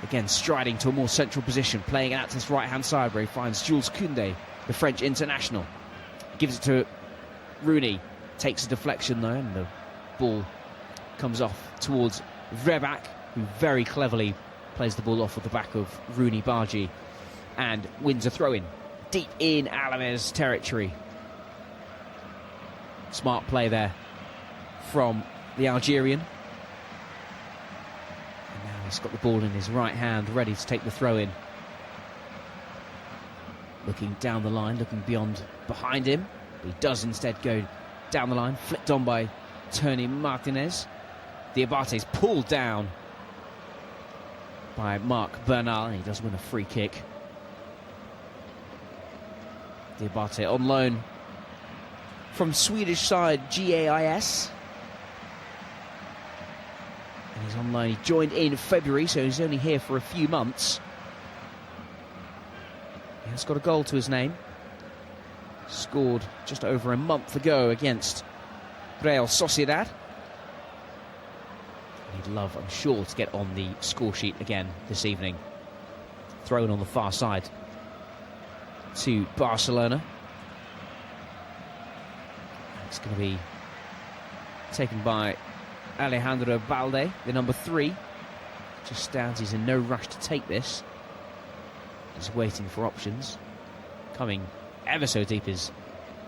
again striding to a more central position, playing it out to this right-hand side where he finds Jules Koundé, the French international, gives it to Rooney, takes a deflection though, and the ball comes off towards Vreback, who very cleverly plays the ball off at the back of Rooney Bargi and wins a throw-in deep in Alaves territory. Smart play there from the Algerian. And now he's got the ball in his right hand, ready to take the throw-in. Looking down the line, looking behind him. But he does instead go down the line, flicked on by Tony Martinez. Diabate's pulled down by Marc Bernal, and he does win a free kick. Diabate on loan from Swedish side GAIS. And he's on loan. He joined in February, so he's only here for a few months. He's got a goal to his name. Scored just over a month ago against Real Sociedad. He'd love, I'm sure, to get on the score sheet again this evening. Thrown on the far side to Barcelona. It's going to be taken by Alejandro Balde, the number 3. Just stands, he's in no rush to take this. Just waiting for options. coming ever so deep is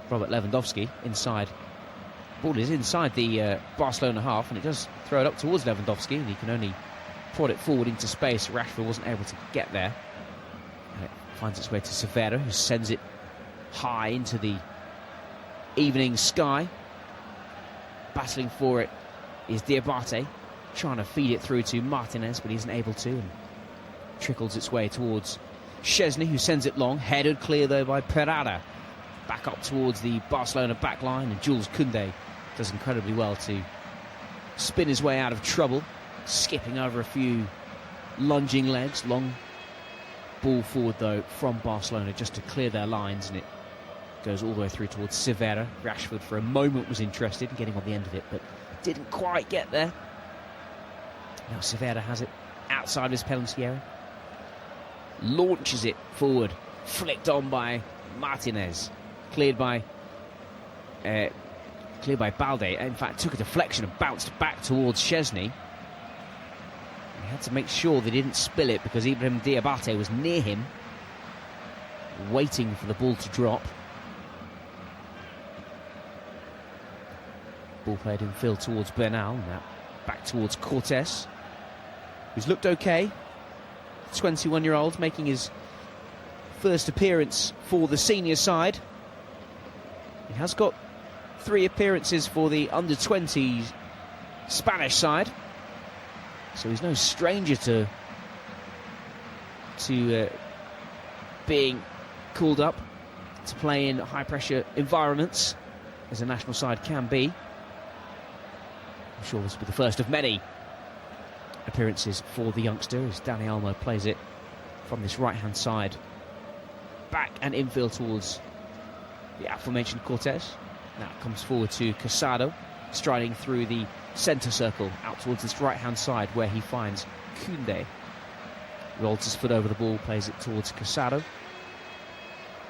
Robert Lewandowski inside. Ball is inside the Barcelona half, and it does throw it up towards Lewandowski, and he can only prod it forward into space. Rashford wasn't able to get there. And it finds its way to Severa, who sends it high into the evening sky. Battling for it is Diabate, trying to feed it through to Martinez, but he isn't able to, and trickles its way towards Szczesny, who sends it long, headed clear though by Perada. Back up towards the Barcelona back line, and Jules Koundé does incredibly well to spin his way out of trouble, skipping over a few lunging legs. Long ball forward though from Barcelona just to clear their lines, and it goes all the way through towards Severa. Rashford for a moment was interested in getting on the end of it, but didn't quite get there. Now Severa has it outside his penalty area, launches it forward, flicked on by Martinez, cleared by Balde. In fact, took a deflection and bounced back towards Szczesny. He had to make sure they didn't spill it, because Ibrahim Diabate was near him, waiting for the ball to drop. Ball played in field towards Bernal, now back towards Cortés, who's looked okay. 21-year-old making his first appearance for the senior side. He has got 3 appearances for the under-20s Spanish side, so he's no stranger to being called up to play in high-pressure environments, as a national side can be. I'm sure this will be the first of many appearances for the youngster, as Dani Olmo plays it from this right-hand side, back and infield towards the aforementioned Cortés. Now it comes forward to Casado, striding through the centre circle out towards this right-hand side, where he finds Koundé. Rolls his foot over the ball, plays it towards Casado.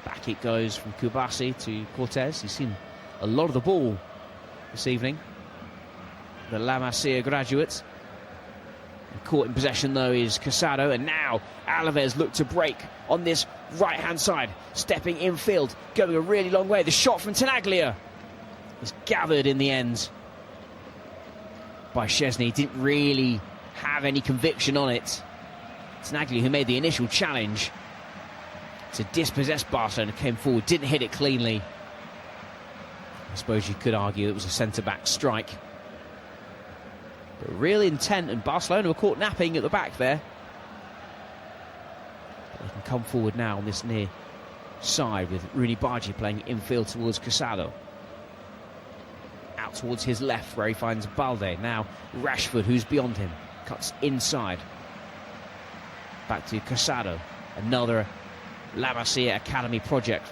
Back it goes from Kubasi to Cortés. He's seen a lot of the ball this evening, the La Masia graduate. And caught in possession though is Casado, and now Alaves look to break on this right-hand side, stepping infield, going a really long way. The shot from Tenaglia is gathered in the end by Szczesny. Didn't really have any conviction on it. Tenaglia, who made the initial challenge to dispossess Barcelona, came forward, didn't hit it cleanly. I suppose you could argue it was a centre-back strike. But real intent, and Barcelona were caught napping at the back there. They can come forward now on this near side, with Rooney Bargi playing infield towards Casado. Out towards his left, where he finds Balde. Now Rashford, who's beyond him, cuts inside. Back to Casado. Another La Masia Academy project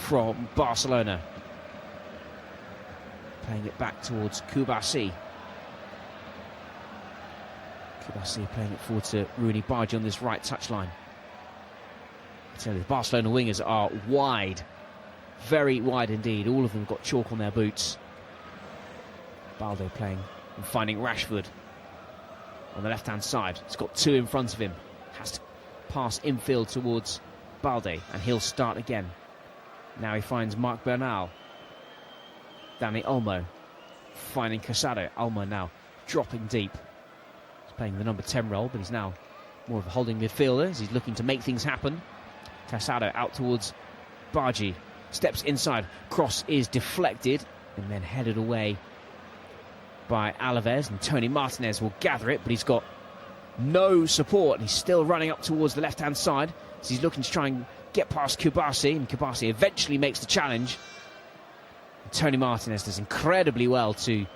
from Barcelona. Playing it back towards Kubasi. Kubasi playing it forward to Rooney Bargi on this right touchline. I tell you, the Barcelona wingers are wide. Very wide indeed. All of them got chalk on their boots. Balde playing and finding Rashford on the left-hand side. He's got 2 in front of him. Has to pass infield towards Balde, and he'll start again. Now he finds Marc Bernal. Dani Olmo finding Casado. Olmo now dropping deep. He's playing the number 10 role, but he's now more of a holding midfielder as he's looking to make things happen. Casado out towards Bargi. Steps inside. Cross is deflected and then headed away by Alaves, and Tony Martinez will gather it, but he's got no support, and he's still running up towards the left-hand side. So he's looking to try and get past Kubasi, and Kubasi eventually makes the challenge. And Tony Martinez does incredibly well to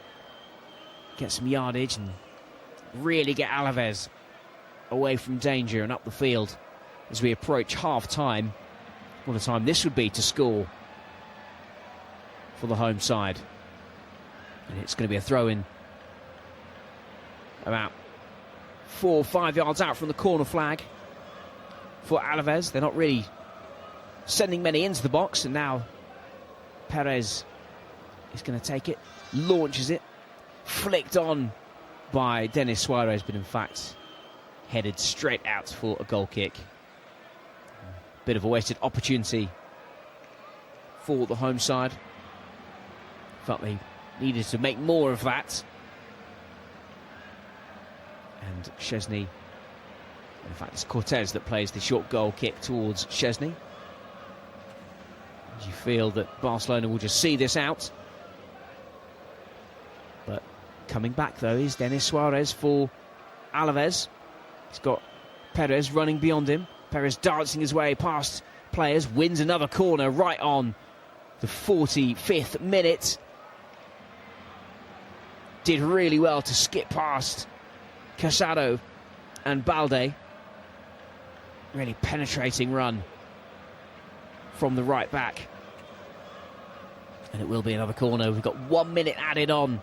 get some yardage and really get Alaves away from danger and up the field as we approach half-time. What a time this would be to score for the home side. And it's going to be a throw-in about 4 or 5 yards out from the corner flag for Alaves. They're not really sending many into the box, and now Perez is going to take it, launches it, flicked on by Denis Suarez, but in fact headed straight out for a goal kick. Bit of a wasted opportunity for the home side. Felt they needed to make more of that. And Szczesny, in fact it's Cortez that plays the short goal kick towards Szczesny. You feel that Barcelona will just see this out. But coming back though is Denis Suarez for Alaves. He's got Perez running beyond him. Perez dancing his way past players, wins another corner right on the 45th minute. Did really well to skip past Casado and Balde. Really penetrating run from the right back. And it will be another corner. We've got 1 minute added on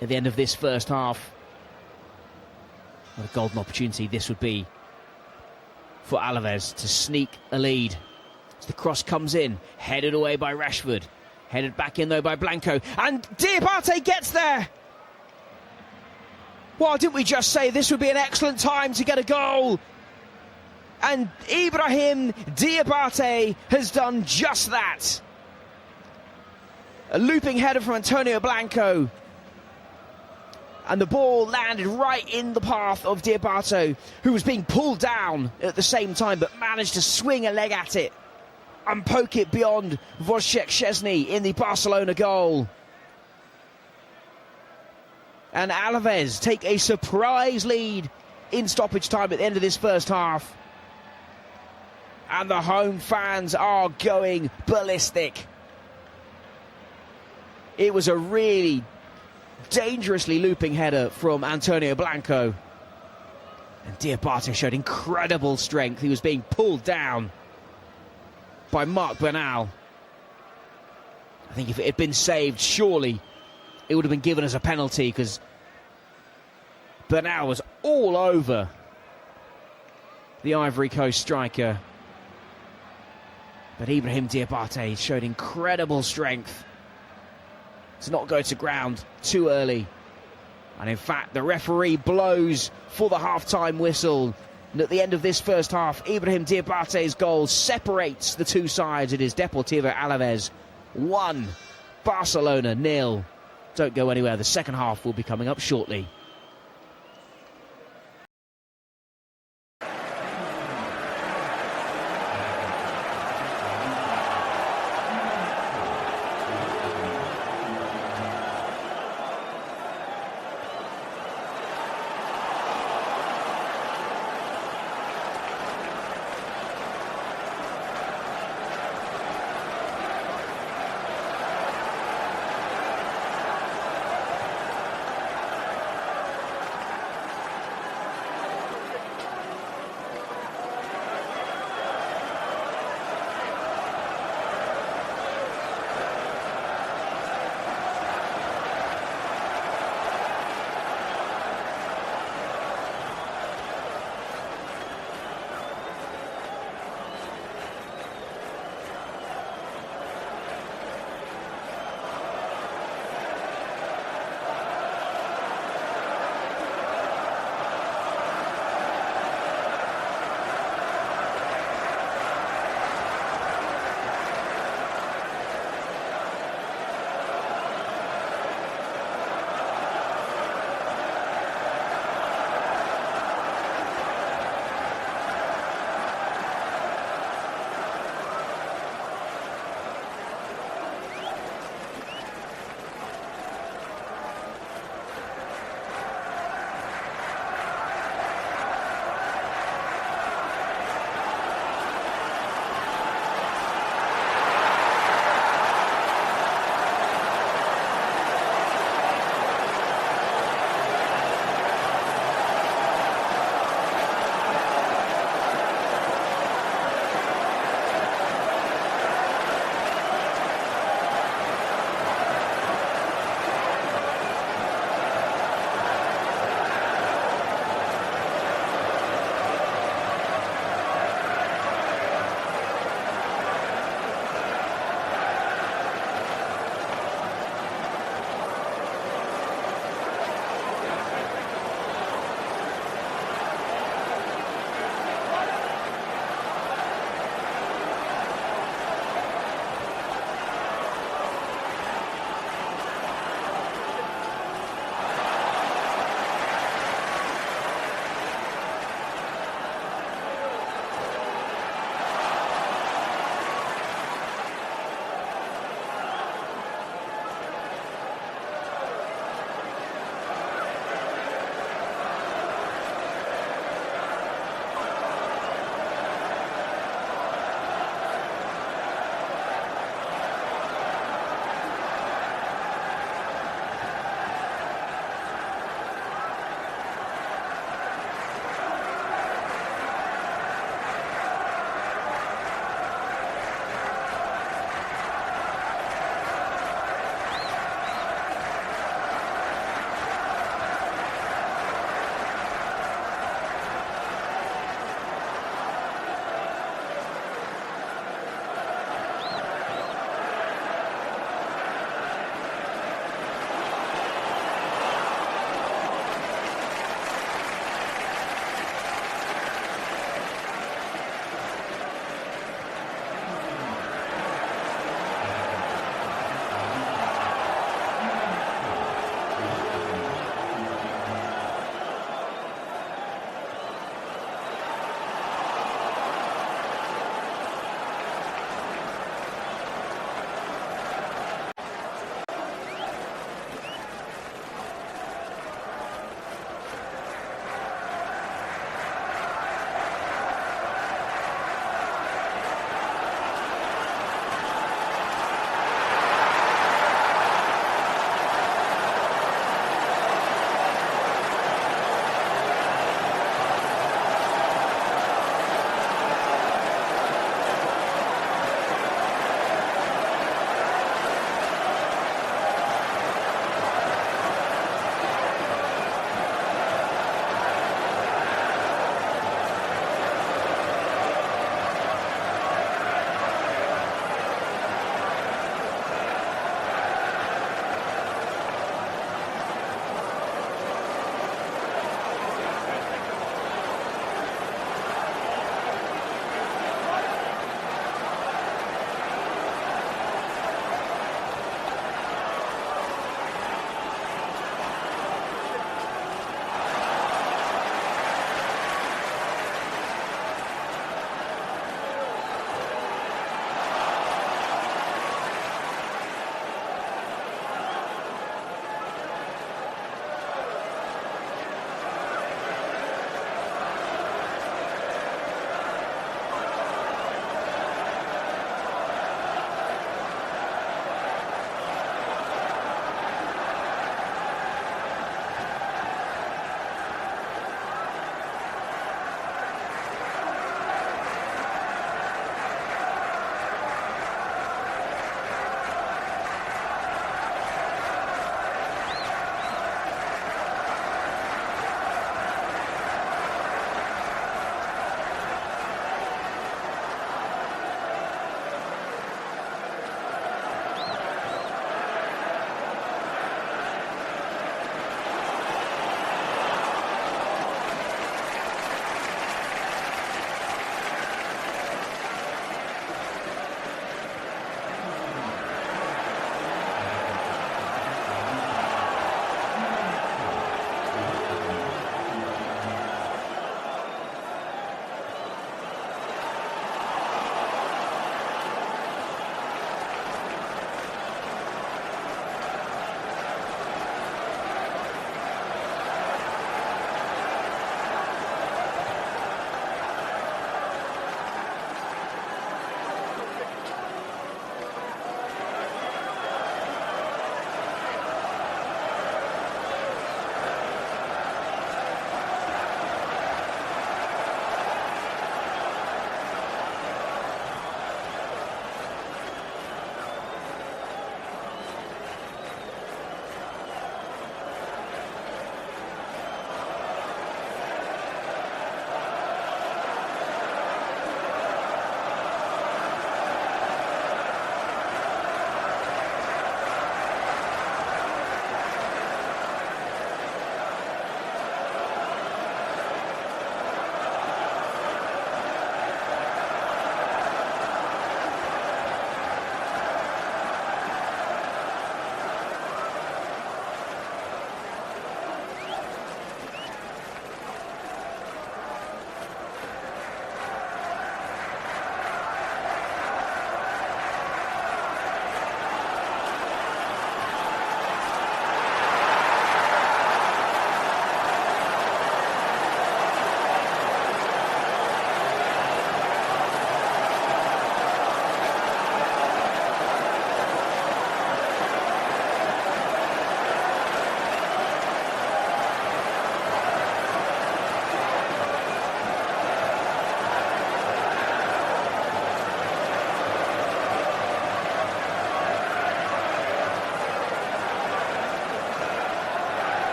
at the end of this first half. What a golden opportunity this would be for Alaves to sneak a lead. As the cross comes in, headed away by Rashford. Headed back in though by Blanco. And Diabate gets there! Well, didn't we just say this would be an excellent time to get a goal? And Ibrahim Diabate has done just that. A looping header from Antonio Blanco. And the ball landed right in the path of Diabate, who was being pulled down at the same time, but managed to swing a leg at it and poke it beyond Wojciech Szczesny in the Barcelona goal. And Alaves take a surprise lead in stoppage time at the end of this first half. And the home fans are going ballistic. It was a really dangerously looping header from Antonio Blanco. And Diabate showed incredible strength. He was being pulled down by Marc Bernal. I think if it had been saved, surely it would have been given as a penalty, because Bernal was all over the Ivory Coast striker. But Ibrahim Diabate showed incredible strength to not go to ground too early. And in fact, the referee blows for the half-time whistle. And at the end of this first half, Ibrahim Diabate's goal separates the two sides. It is Deportivo Alaves 1, Barcelona 0. Don't go anywhere. The second half will be coming up shortly.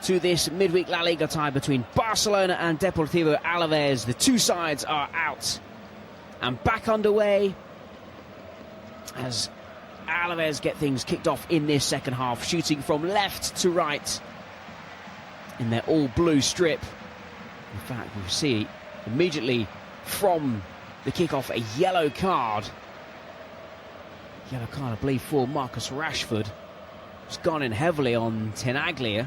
to this midweek La Liga tie between Barcelona and Deportivo Alaves. The two sides are out and back underway as Alaves get things kicked off in this second half, shooting from left to right in their all-blue strip. In fact, we see immediately from the kick-off a yellow card. Yellow card, I believe, for Marcus Rashford. It's gone in heavily on Tenaglia.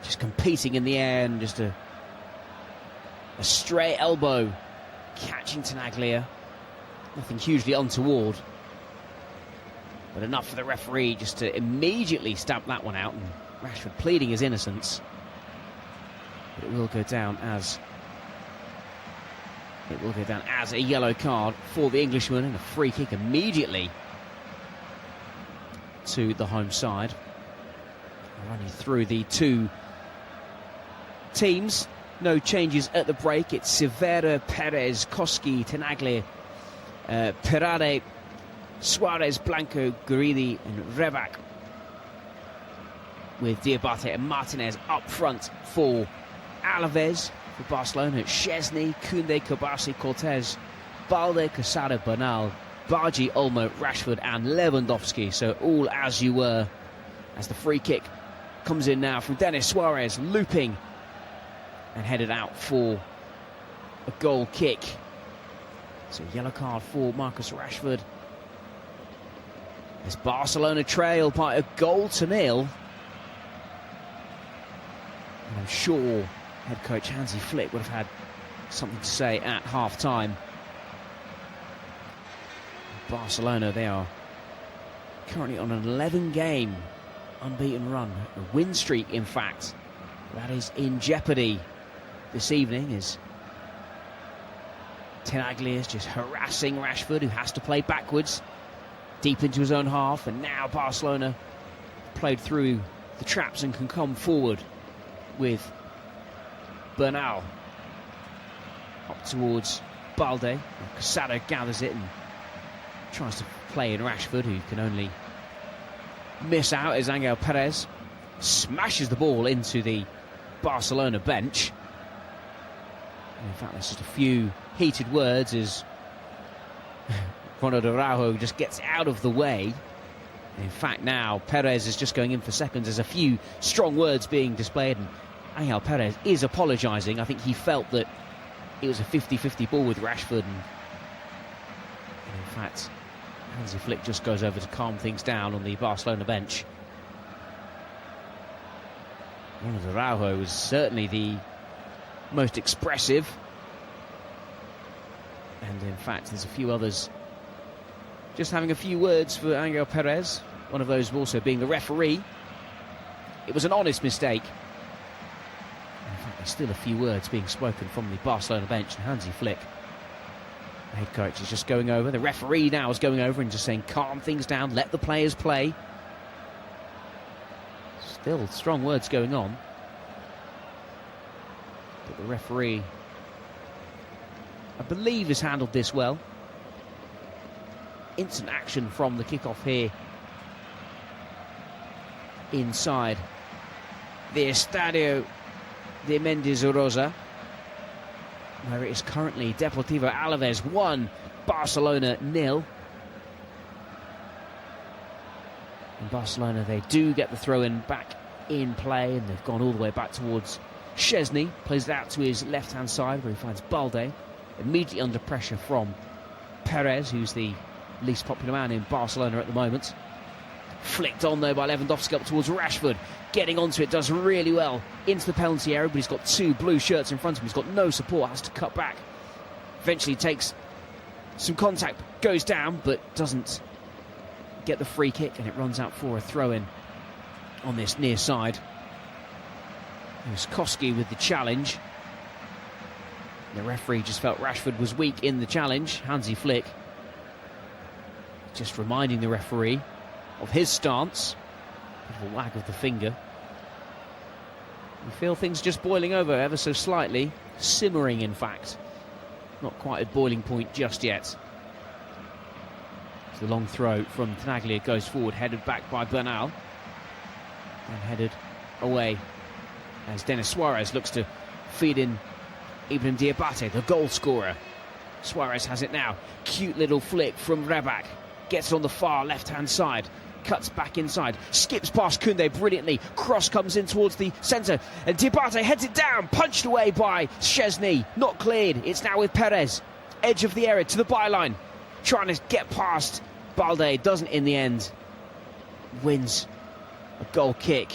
Just competing in the air and just a stray elbow catching Tenaglia. Nothing hugely untoward, but enough for the referee just to immediately stamp that one out, and Rashford pleading his innocence. But it will go down as a yellow card for the Englishman, and a free kick immediately to the home side. I'll run you through the two teams. No changes at the break. It's Severa, Perez, Koski, Tenaglia, Perade, Suarez, Blanco, Guridi and Rebac, with Diabate and Martinez up front for Alaves. For Barcelona, Szczesny, Koundé, Kobasi, Cortez, Balde, Quesada, Bernal, Bargi, Olmo, Rashford and Lewandowski. So all as you were, as the free kick comes in now from Denis Suarez, looping and headed out for a goal kick. So yellow card for Marcus Rashford, as Barcelona trail by a goal to nil. And I'm sure head coach Hansi Flick would have had something to say at half-time. Barcelona, they are currently on an 11-game unbeaten run, a win streak, in fact, that is in jeopardy this evening, as Tenaglia is just harassing Rashford, who has to play backwards deep into his own half, and now Barcelona played through the traps and can come forward with Bernal up towards Balde. Quesada gathers it and tries to play in Rashford, who can only miss out as Angel Perez smashes the ball into the Barcelona bench. And in fact, there's just a few heated words as Ronald Araujo just gets out of the way. And in fact, now Perez is just going in for seconds. There's a few strong words being displayed, and Angel Perez is apologising. I think he felt that it was a 50-50 ball with Rashford, and in fact, Hansi Flick just goes over to calm things down on the Barcelona bench. Ronald Araujo was certainly the most expressive, and in fact there's a few others just having a few words for Angel Perez, one of those also being the referee. It was an honest mistake. In fact, there's still a few words being spoken from the Barcelona bench, and Hansi Flick, the head coach, is just going over. The referee now is going over and just saying, calm things down, let the players play. Still strong words going on, but the referee, I believe, has handled this well. Instant action from the kickoff here inside the Estadio de Mendizorroza, where it is currently Deportivo Alaves 1, Barcelona 0. And Barcelona, they do get the throw-in back in play, and they've gone all the way back towards Szczesny. Plays it out to his left-hand side, where he finds Balde, immediately under pressure from Perez, who's the least popular man in Barcelona at the moment. Flicked on, though, by Lewandowski up towards Rashford. Getting onto it, does really well into the penalty area, but he's got two blue shirts in front of him. He's got no support, has to cut back. Eventually takes some contact, goes down, but doesn't get the free kick, and it runs out for a throw-in on this near side. It was Koski with the challenge. The referee just felt Rashford was weak in the challenge. Hansi Flick just reminding the referee of his stance. Bit of a wag of the finger. You feel things just boiling over ever so slightly. Simmering, in fact. Not quite at boiling point just yet. The long throw from Tenaglia goes forward, headed back by Bernal. And headed away as Denis Suarez looks to feed in Ibrahim Diabate, the goal scorer. Suarez has it now. Cute little flick from Rebac. Gets it on the far left-hand side. Cuts back inside. Skips past Koundé brilliantly. Cross comes in towards the centre. And Diabate heads it down. Punched away by Szczesny. Not cleared. It's now with Perez. Edge of the area to the byline. Trying to get past Balde. Doesn't in the end. Wins a goal kick.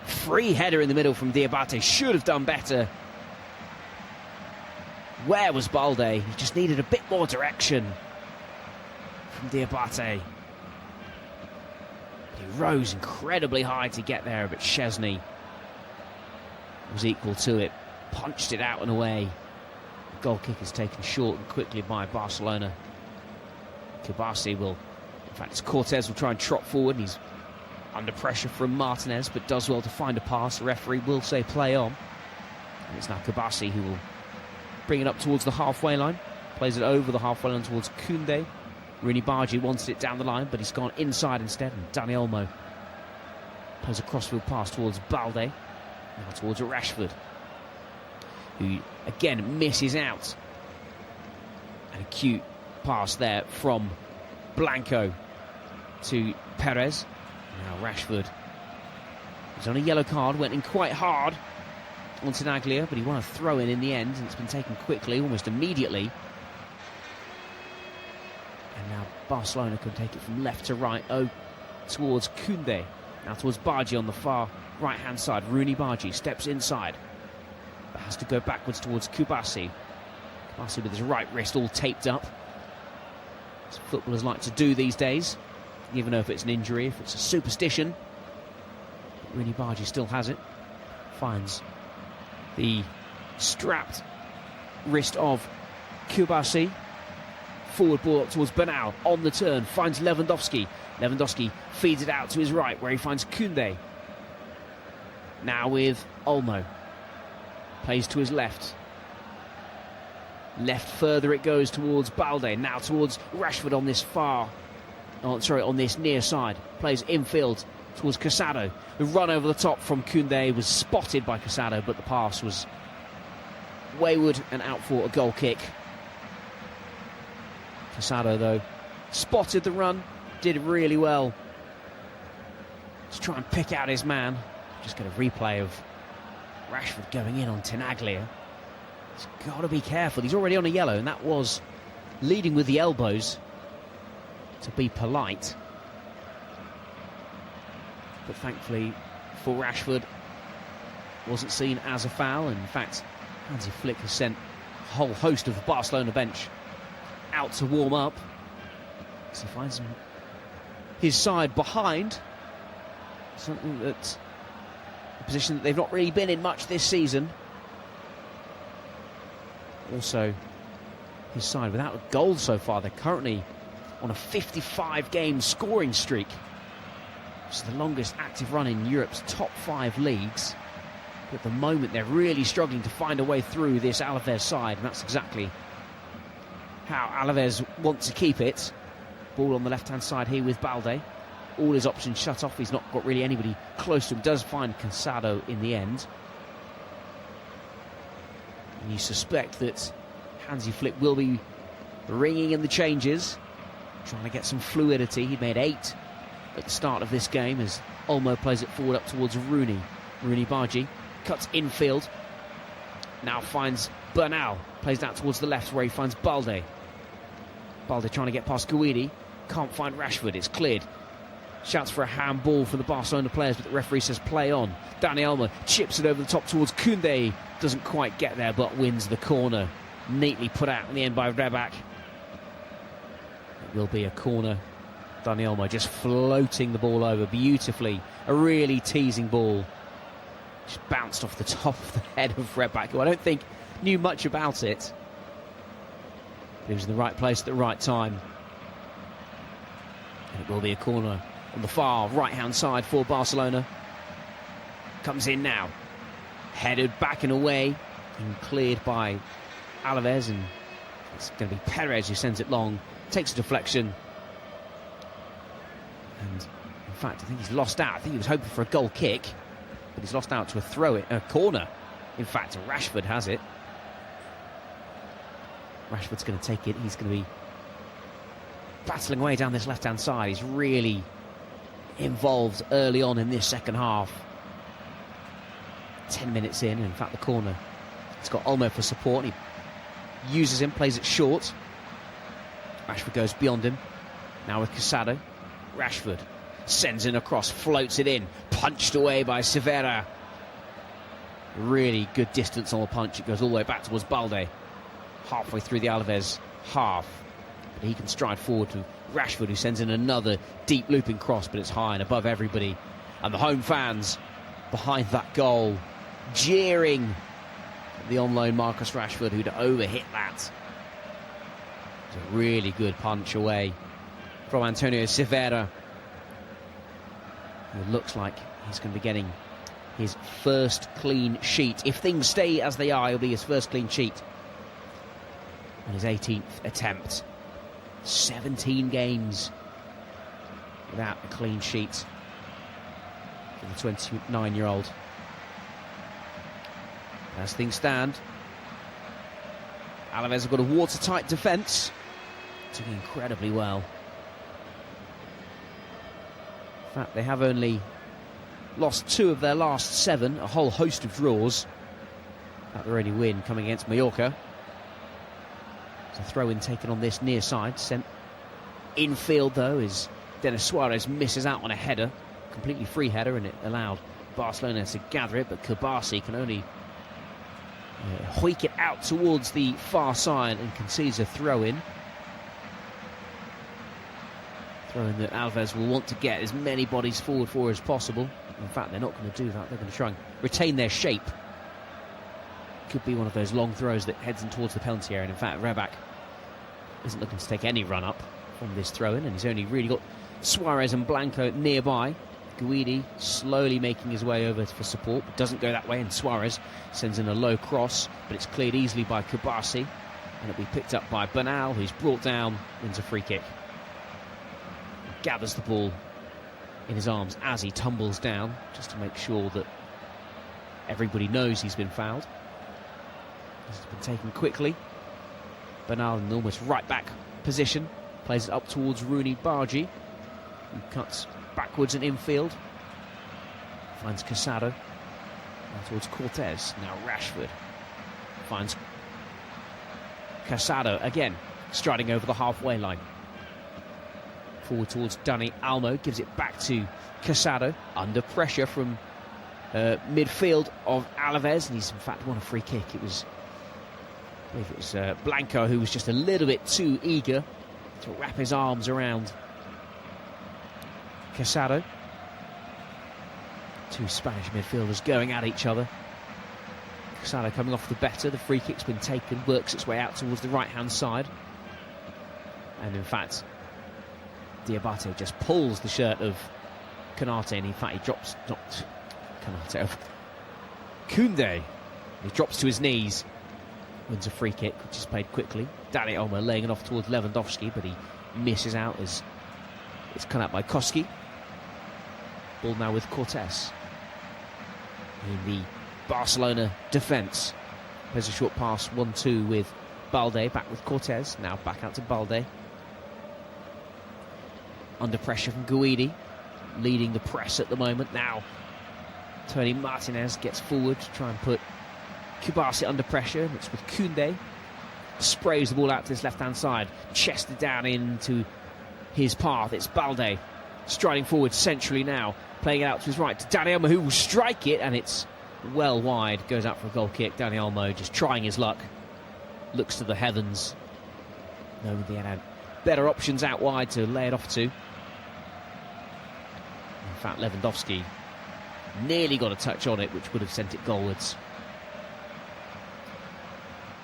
Free header in the middle from Diabate. Should have done better. Where was Balde? He just needed a bit more direction from Diabate. He rose incredibly high to get there, but Szczesny was equal to it. Punched it out and away. The goal kick is taken short and quickly by Barcelona. Kibasi will, in fact, it's Cortez will try and trot forward. He's under pressure from Martinez, but does well to find a pass. The referee will say play on. And it's now Kibasi who will bring it up towards the halfway line. Plays it over the halfway line towards Koundé. Rooney Bargi wanted it down the line, but he's gone inside instead. And Dani Olmo plays a crossfield pass towards Balde. Now towards Rashford, who again misses out. An acute pass there from Blanco to Perez. Now Rashford was on a yellow card, went in quite hard on Tenaglia, but he won a throw-in the end, and it's been taken quickly, almost immediately. And now Barcelona can take it from left to right, towards Koundé. Now towards Bargi on the far right-hand side. Rooney Bargi steps inside, but has to go backwards towards Kubasi. Kubasi with his right wrist all taped up, as footballers like to do these days, even though if it's an injury, if it's a superstition. But Rooney Bargi still has it. Finds the strapped wrist of Kubasi. Forward ball up towards Bernal. On the turn, finds Lewandowski. Lewandowski feeds it out to his right, where he finds Koundé. Now with Olmo. Plays to his left. Left further it goes towards Balde. Now towards Rashford on this on this near side. Plays infield towards Casado. The run over the top from Koundé was spotted by Casado, but the pass was wayward and out for a goal kick. Casado, though, spotted the run, did really well to try and pick out his man. Just get a replay of Rashford going in on Tenaglia. He's got to be careful. He's already on a yellow, and that was leading with the elbows to be polite. But thankfully for Rashford, wasn't seen as a foul. And in fact, Hansi Flick has sent a whole host of the Barcelona bench out to warm up. So he finds his side behind. Something that, a position that they've not really been in much this season. Also, his side without a goal so far. They're currently on a 55-game scoring streak. It's the longest active run in Europe's top 5 leagues. But at the moment, they're really struggling to find a way through this Alaves side, and that's exactly how Alaves want to keep it. Ball on the left-hand side here with Balde. All his options shut off. He's not got really anybody close to him. Does find Casado in the end. And you suspect that Hansi Flick will be ringing in the changes, trying to get some fluidity. He made 8 at the start of this game as Olmo plays it forward up towards Rooney. Rooney Bargi cuts infield. Now finds Bernal. Plays that towards the left where he finds Balde. Balde trying to get past Guidi. Can't find Rashford. It's cleared. Shouts for a handball from the Barcelona players, but the referee says play on. Dani Olmo chips it over the top towards Koundé. Doesn't quite get there, but wins the corner. Neatly put out in the end by Rebac. It will be a corner. Dani Olmo just floating the ball over beautifully. A really teasing ball. Just bounced off the top of the head of Rebac, who I don't think knew much about it. But he was in the right place at the right time. And it will be a corner on the far right-hand side for Barcelona. Comes in now. Headed back and away. And cleared by Alaves. And it's going to be Perez who sends it long. Takes a deflection. And in fact, I think he's lost out. I think he was hoping for a goal kick. but he's lost out to a corner. In fact, Rashford has it. Rashford's going to take it. He's going to be battling away down this left-hand side. He's really involved early on in this second half. 10 minutes in fact, the corner. It's got Olmo for support. He uses him, plays it short. Rashford goes beyond him. Now with Casado. Rashford sends in across, floats it in. Punched away by Severa. Really good distance on the punch. It goes all the way back towards Balde. Halfway through the Alaves half. But he can stride forward to Rashford, who sends in another deep looping cross, but it's high and above everybody. And the home fans behind that goal, jeering the on-loan Marcus Rashford, who'd overhit that. It's a really good punch away from Antonio Severa. It looks like he's going to be getting his first clean sheet. If things stay as they are, it'll be his first clean sheet on his 18th attempt. 17 games without a clean sheet for the 29-year-old. As things stand, Alaves have got a watertight defence, doing incredibly well. In fact, they have only lost 2 of their last 7, a whole host of draws. That their only win coming against Mallorca. It's a throw-in taken on this near side, sent infield though, as Denis Suarez misses out on a header, completely free header, and it allowed Barcelona to gather it, but Kabasi can only hoik it out towards the far side and concedes a throw-in. Throw-in that Alves will want to get as many bodies forward for as possible. In fact, they're not going to do that. They're going to try and retain their shape. Could be one of those long throws that heads in towards the penalty area. And in fact, Rebac isn't looking to take any run-up from this throw-in, and he's only really got Suarez and Blanco nearby. Guidi slowly making his way over for support, but doesn't go that way, and Suarez sends in a low cross, but it's cleared easily by Kabasi, and it'll be picked up by Bernal, who's brought down into free kick. Gathers the ball in his arms as he tumbles down, just to make sure that everybody knows he's been fouled. This has been taken quickly. Bernal in almost right back position, plays it up towards Rooney Bargi, who cuts backwards and infield. Finds Casado. Now towards Cortez. Now Rashford finds Casado again, striding over the halfway line. Forward towards Dani Olmo. Gives it back to Casado. Under pressure from midfield of Alaves. And he's in fact won a free kick. I believe it was Blanco who was just a little bit too eager to wrap his arms around Casado. 2 Spanish midfielders going at each other. Casado coming off the better. The free kick's been taken, works its way out towards the right-hand side. And in fact, Diabate just pulls the shirt of Konate, and in fact he drops, not Konate, Koundé. He drops to his knees, wins a free kick, which is played quickly. Dani Olmo laying it off towards Lewandowski, but he misses out as it's cut out by Koski. Ball now with Cortez in the Barcelona defence. There's a short pass, 1-2 with Balde, back with Cortez, now back out to Balde. Under pressure from Guidi, leading the press at the moment. Now Tony Martinez gets forward to try and put Kubasi under pressure. It's with Koundé, sprays the ball out to his left-hand side, chested down into his path. It's Balde striding forward centrally now, playing it out to his right to Dani Olmo, who will strike it, and it's well wide. Goes out for a goal kick. Dani Olmo just trying his luck, looks to the heavens, knowing they had better options out wide to lay it off to. In fact, Lewandowski nearly got a touch on it, which would have sent it goalwards.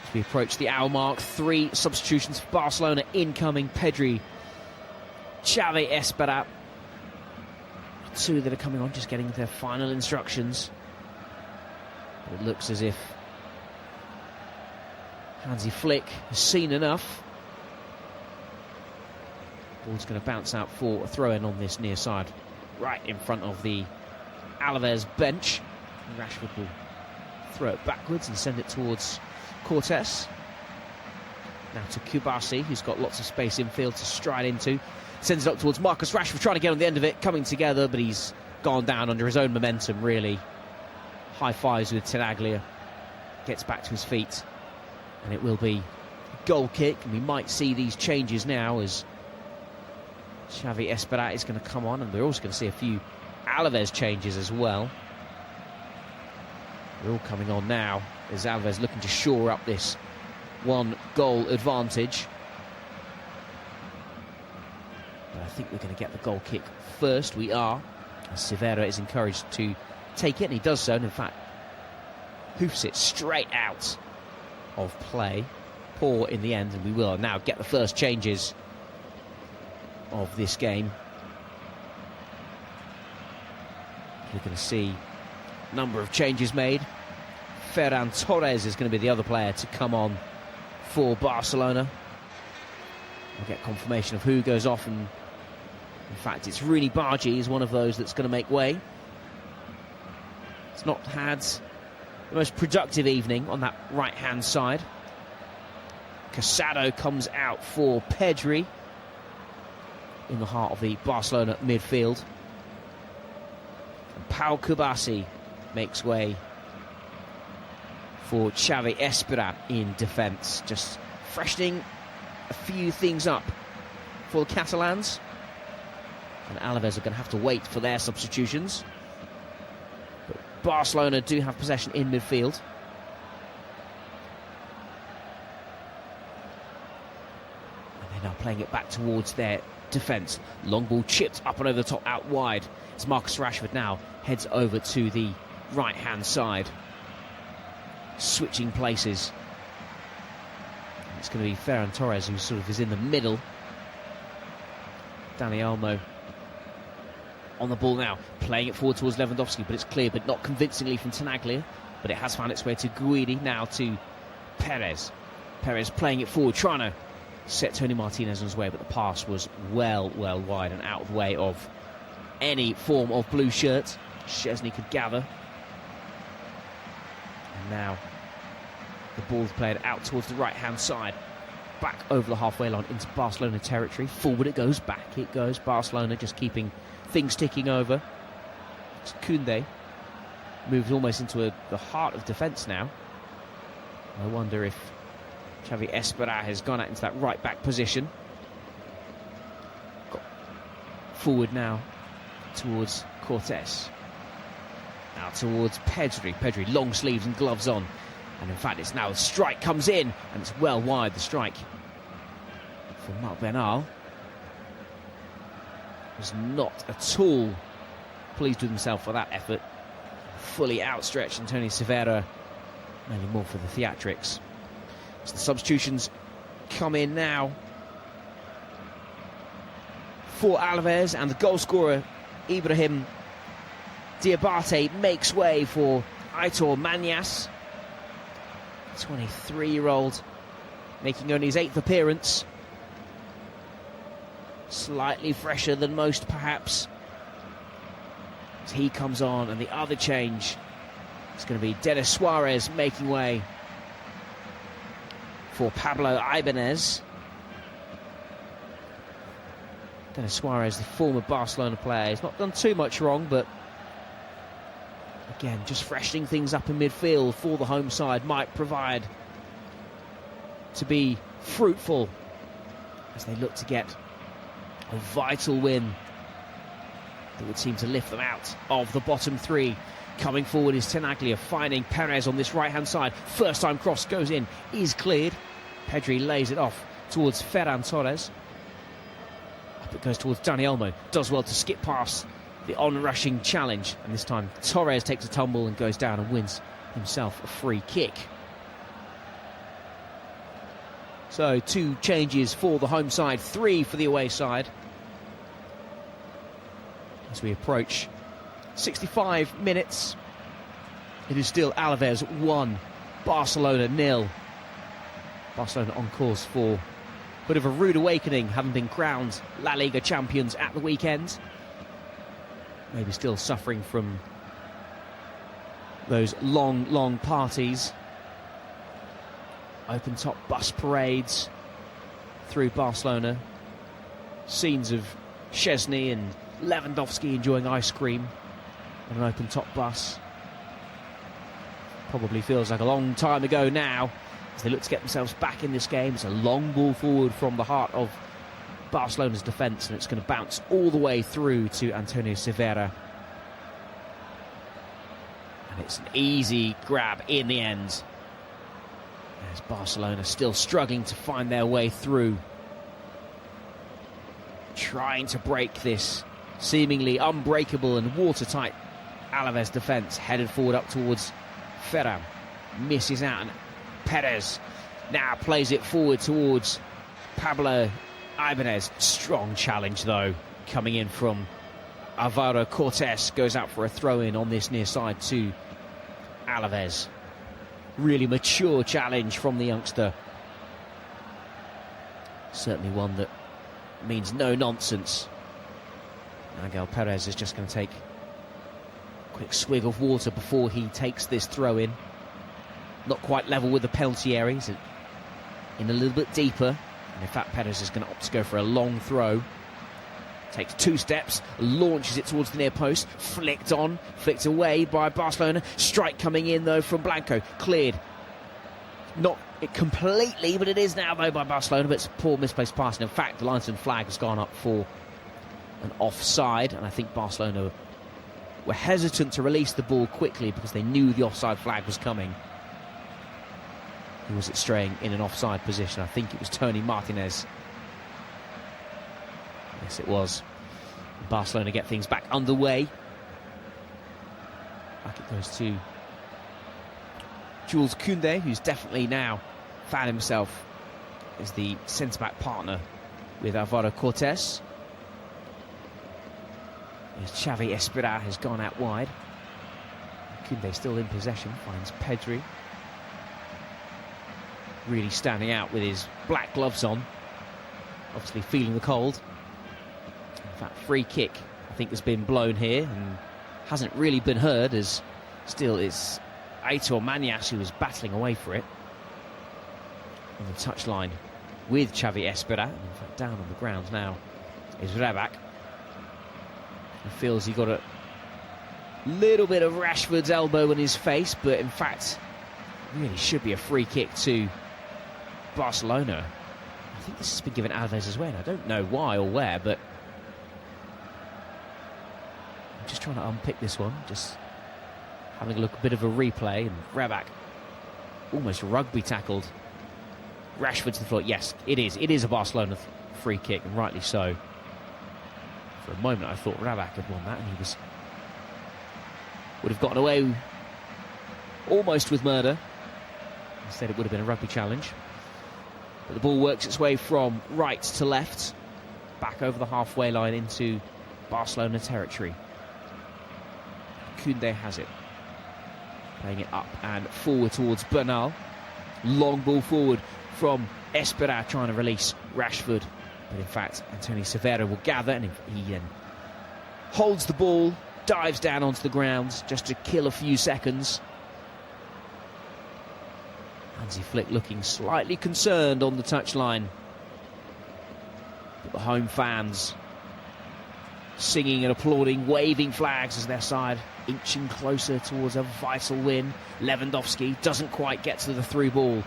As we approach the hour mark, 3 substitutions for Barcelona incoming. Pedri, Xavi, Esperat. 2 that are coming on, just getting their final instructions. But it looks as if Hansi Flick has seen enough. Ball's going to bounce out for a throw-in on this near side, right in front of the Alaves bench. Rashford will throw it backwards and send it towards Cortés. Now to Kubasi, who's got lots of space infield to stride into. Sends it up towards Marcus Rashford, trying to get on the end of it, coming together, but he's gone down under his own momentum, really. High fives with Tenaglia. Gets back to his feet. And it will be a goal kick, and we might see these changes now as Xavi Esperat is going to come on, and we're also going to see a few Alaves changes as well. They're all coming on now as Alaves looking to shore up this one-goal advantage. But I think we're going to get the goal kick first. We are. Severa is encouraged to take it, and he does so, and in fact hoofs it straight out of play. Poor in the end, and we will now get the first changes of this game. We're going to see a number of changes made. Ferran Torres is going to be the other player to come on for Barcelona. We'll get confirmation of who goes off, and in fact it's Rooney Bargi is one of those that's going to make way. It's not had the most productive evening on that right-hand side. Casado comes out for Pedri in the heart of the Barcelona midfield. And Pau Kubasi makes way for Xavi Esperat in defence, just freshening a few things up for the Catalans. And Alaves are going to have to wait for their substitutions. But Barcelona do have possession in midfield. And they're now playing it back towards their defence. Long ball chipped up and over the top, out wide. It's Marcus Rashford now heads over to the right-hand side, switching places. It's going to be Ferran Torres who sort of is in the middle. Dani Olmo on the ball now, playing it forward towards Lewandowski, but it's clear, but not convincingly from Tenaglia. But it has found its way to Guidi, now to Perez. Perez playing it forward, trying to set Tony Martinez on his way, but the pass was well wide and out of the way of any form of blue shirt Szczesny could gather. And now the ball's played out towards the right-hand side, back over the halfway line into Barcelona territory. Forward it goes, back it goes. Barcelona just keeping things ticking over. It's Koundé moves almost into the heart of defence now. I wonder if Xavi Esperat has gone out into that right-back position. Got forward now towards Cortés. Now towards Pedri. Pedri, long sleeves and gloves on. And in fact, it's now a strike comes in, and it's well wide, the strike for Marc Bernal. Was not at all pleased with himself for that effort. Fully outstretched, Antonio Severa, maybe more for the theatrics. So the substitutions come in now for Alaves, and the goal scorer Ibrahim Diabate makes way for Aitor Mañas, 23-year-old, making only his 8th appearance. Slightly fresher than most, perhaps, as he comes on. And the other change is going to be Denis Suarez making way for Pablo Ibanez. Denis Suarez, the former Barcelona player, has not done too much wrong, but again, just freshening things up in midfield for the home side might provide to be fruitful as they look to get a vital win that would seem to lift them out of the bottom three. Coming forward is Tenaglia, finding Perez on this right-hand side. First time cross goes in, is cleared. Pedri lays it off towards Ferran Torres. Up it goes towards Dani Olmo. Does well to skip past the on-rushing challenge. And this time Torres takes a tumble and goes down and wins himself a free kick. So 2 changes for the home side, 3 for the away side. As we approach 65 minutes, it is still Alaves 1, Barcelona 0. Barcelona on course for a bit of a rude awakening, having been crowned La Liga champions at the weekend. Maybe still suffering from those long parties, open top bus parades through Barcelona, scenes of Szczesny and Lewandowski enjoying ice cream on an open top bus. Probably feels like a long time ago now as they look to get themselves back in this game. It's a long ball forward from the heart of Barcelona's defence, and it's going to bounce all the way through to Antonio Silva. And it's an easy grab in the end, as Barcelona still struggling to find their way through, trying to break this seemingly unbreakable and watertight Alaves defence. Headed forward up towards Ferran, misses out, and Perez now plays it forward towards Pablo Ibanez. Strong challenge though coming in from Alvaro Cortés. Goes out for a throw-in on this near side to Alaves. Really mature challenge from the youngster. Certainly one that means no nonsense. Angel Perez is just going to take a quick swig of water before he takes this throw-in. Not quite level with the penalty area. He's in a little bit deeper. And in fact, Perez is going to opt to go for a long throw. Takes 2 steps, launches it towards the near post. Flicked away by Barcelona. Strike coming in though from Blanco. Cleared. Not completely, but it is now though by Barcelona. But it's a poor misplaced pass. And in fact, the linesman flag has gone up for an offside. And I think Barcelona were hesitant to release the ball quickly because they knew the offside flag was coming. Who was it straying in an offside position? I think it was Tony Martinez. Yes, it was. Barcelona get things back underway. Back it goes to Jules Koundé, who's definitely now found himself as the centre-back partner with Alvaro Cortés. As Xavi Espera has gone out wide. Koundé still in possession, finds Pedri. Really standing out with his black gloves on. Obviously feeling the cold. In fact, free kick, I think, has been blown here and hasn't really been heard, as still it's Aitor Manias who was battling away for it on the touchline with Xavi Espera. And in fact, down on the ground now is Rebac. He feels he got a little bit of Rashford's elbow in his face, but in fact, really should be a free kick to Barcelona. I think this has been given Alaves as well. I don't know why or where, but I'm just trying to unpick this one. Just having a look, a bit of a replay, and Rebac almost rugby tackled Rashford to the floor. Yes, it is. It is a Barcelona free kick, and rightly so. For a moment, I thought Rebac had won that, and he would have gotten away almost with murder. Instead, it would have been a rugby challenge. But the ball works its way from right to left, back over the halfway line into Barcelona territory. Koundé has it, playing it up and forward towards Bernal. Long ball forward from Espera, trying to release Rashford. But in fact, Antonio Silva will gather, and he then holds the ball, dives down onto the ground just to kill a few seconds. Hansi Flick looking slightly concerned on the touchline. But the home fans singing and applauding, waving flags as their side inching closer towards a vital win. Lewandowski doesn't quite get to the through ball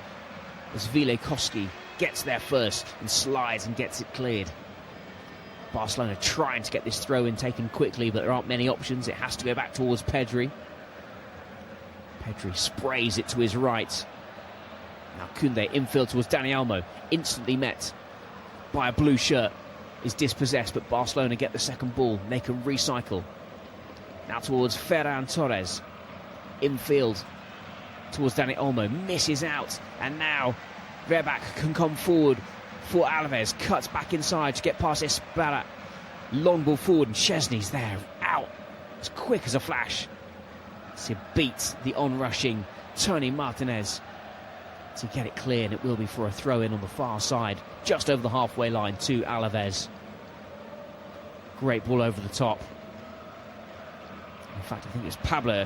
as Vilekoski gets there first and slides and gets it cleared. Barcelona trying to get this throw-in taken quickly, but there aren't many options. It has to go back towards Pedri. Pedri sprays it to his right. Now Koundé infield towards Dani Olmo, instantly met by a blue shirt, is dispossessed, but Barcelona get the second ball and they can recycle. Now towards Ferran Torres, infield towards Dani Olmo, misses out, and now Rebac can come forward for Alaves, cuts back inside to get past Espera. Long ball forward, and Szczesny's there, out as quick as a flash. So beats the on-rushing Tony Martinez to get it clear, and it will be for a throw-in on the far side, just over the halfway line to Alaves. Great ball over the top. In fact, I think it's Pablo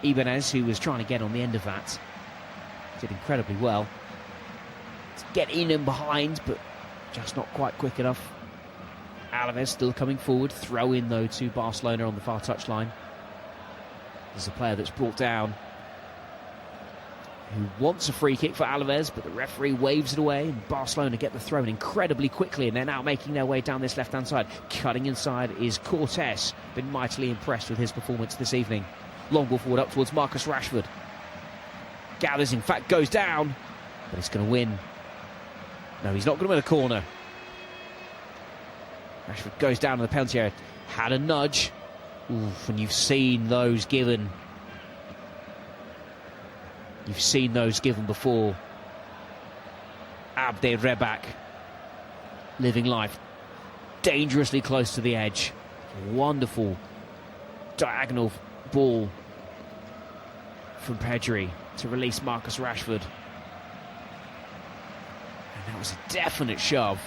Ibanez, who was trying to get on the end of that, did incredibly well to get in and behind, but just not quite quick enough. Alaves still coming forward. Throw in, though, to Barcelona on the far touchline. There's a player that's brought down who wants a free kick for Alaves, but the referee waves it away, and Barcelona get the throw in incredibly quickly, and they're now making their way down this left-hand side. Cutting inside is Cortés. Been mightily impressed with his performance this evening. Long ball forward up towards Marcus Rashford. Gathers, in fact, goes down, but it's going to win. No, he's not going to win a corner. Rashford goes down to the penalty area. Had a nudge. Oof, and you've seen those given. You've seen those given before. Abde Rebak, living life dangerously close to the edge. Wonderful diagonal ball from Pedri to release Marcus Rashford. And that was a definite shove.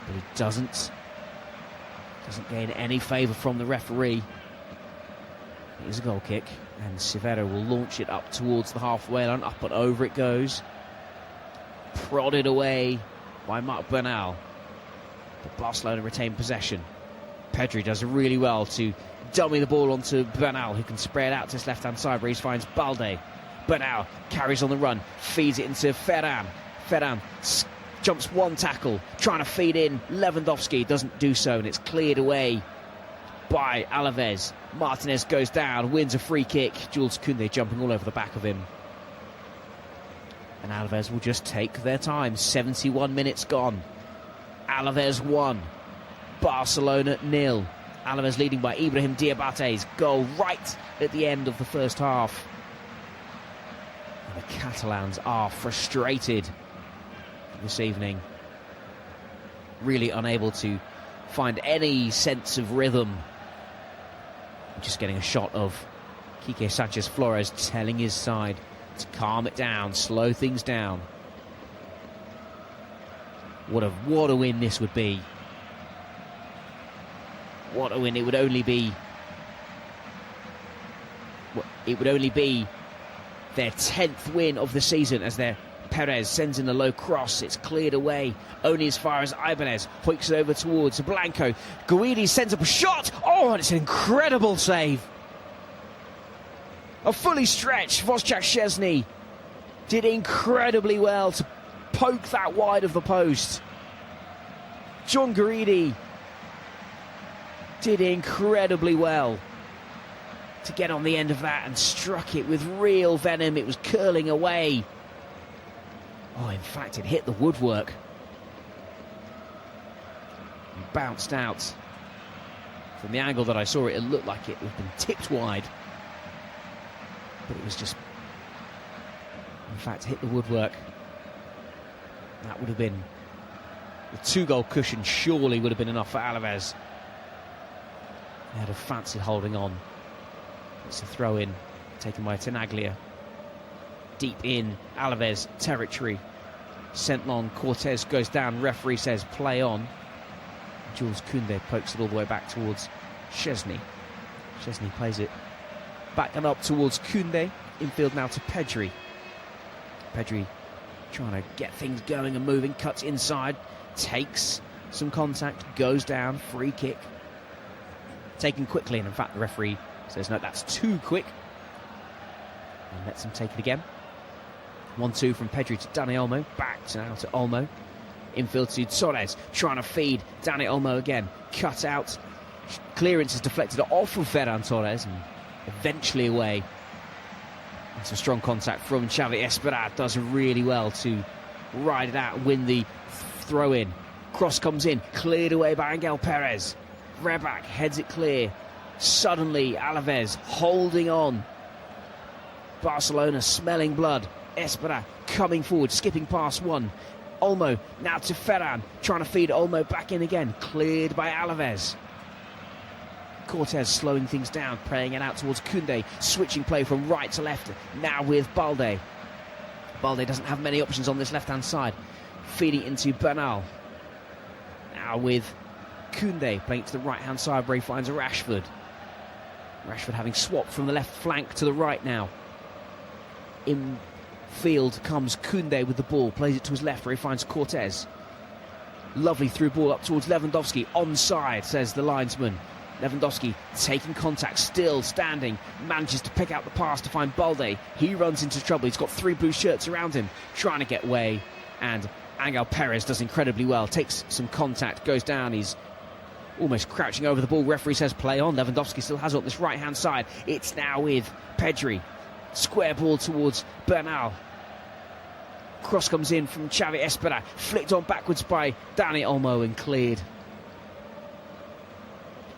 But he doesn't gain any favour from the referee. It is a goal kick, and Severo will launch it up towards the halfway line. Up and over it goes. Prodded away by Marc Bernal. But Barcelona retain possession. Pedri does really well to dummy the ball onto Bernal, who can spray it out to his left-hand side, where he finds Balde. Bernal carries on the run, feeds it into Ferran. Ferran jumps one tackle, trying to feed in. Lewandowski doesn't do so, and it's cleared away by Alaves. Martinez goes down, wins a free kick. Jules Koundé jumping all over the back of him. And Alaves will just take their time. 71 minutes gone. Alaves 1, Barcelona 0. Alaves leading by Ibrahim Diabate's goal right at the end of the first half. And the Catalans are frustrated this evening. Really unable to find any sense of rhythm. Just getting a shot of Quique Sanchez Flores telling his side to calm it down, slow things down. What a win this would be. What a win. It would only be their 10th win of the season, as their Perez sends in a low cross. It's cleared away only as far as Ibanez hoiks it over towards Blanco. Guidi sends up a shot. Oh, and it's an incredible save. A fully stretched Wojciech Szczesny did incredibly well to poke that wide of the post. John Guidi did incredibly well to get on the end of that and struck it with real venom. It was curling away. Oh, in fact, it hit the woodwork and bounced out. From the angle that I saw it, it looked like it had been tipped wide. But it was just, in fact, hit the woodwork. That would have been, the 2-goal cushion surely would have been enough for Alaves. They had a fancy holding on. It's a throw-in taken by Tenaglia. Deep in Alaves territory. Sent long. Cortés goes down. Referee says play on. Jules Koundé pokes it all the way back towards Szczesny. Szczesny plays it back and up towards Koundé. Infield now to Pedri. Pedri trying to get things going and moving. Cuts inside. Takes some contact. Goes down. Free kick. Taken quickly. And in fact the referee says no, that's too quick. And lets him take it again. 1-2 from Pedri to Dani Olmo. Back to now to Olmo. Infield to Torres. Trying to feed Dani Olmo again. Cut out. Clearance is deflected off of Ferran Torres and eventually away. And some strong contact from Xavi Esperat. Does really well to ride it out and win the throw in. Cross comes in. Cleared away by Angel Perez. Rebak heads it clear. Suddenly Alaves holding on. Barcelona smelling blood. Esperat coming forward, skipping past one. Olmo now to Ferran, trying to feed Olmo back in again. Cleared by Alaves. Cortés slowing things down, playing it out towards Koundé. Switching play from right to left, now with Balde. Balde doesn't have many options on this left-hand side. Feeding into Bernal. Now with Koundé, playing to the right-hand side where he finds Rashford. Rashford having swapped from the left flank to the right now. In field comes Koundé with the ball, plays it to his left where he finds Cortez. Lovely through ball up towards Lewandowski. Onside, says the linesman. Lewandowski taking contact, still standing, manages to pick out the pass to find Balde. He runs into trouble. He's got 3 blue shirts around him, trying to get away, and Angel Perez does incredibly well. Takes some contact, goes down. He's almost crouching over the ball. Referee says play on. Lewandowski still has it on this right-hand side. It's now with Pedri. Square ball towards Bernal. Cross comes in from Xavi Espera, flicked on backwards by Dani Olmo and cleared.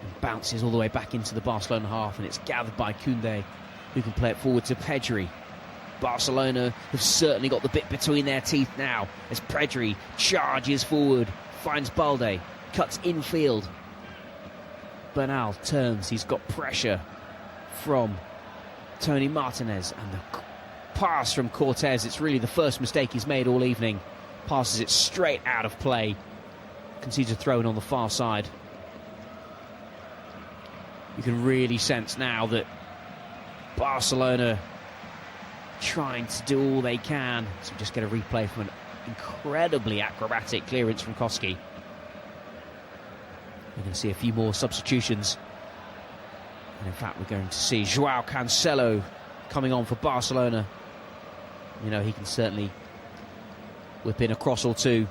And bounces all the way back into the Barcelona half, and it's gathered by Koundé, who can play it forward to Pedri. Barcelona have certainly got the bit between their teeth now as Pedri charges forward, finds Balde, cuts infield. Bernal turns, he's got pressure from Tony Martinez, and the pass from Cortez, it's really the first mistake he's made all evening. Passes it straight out of play. Concedes a throw in on the far side. You can really sense now that Barcelona trying to do all they can. So we just get a replay from an incredibly acrobatic clearance from Koski. We're going to see a few more substitutions. And in fact, we're going to see Joao Cancelo coming on for Barcelona. You know, he can certainly whip in a cross or two.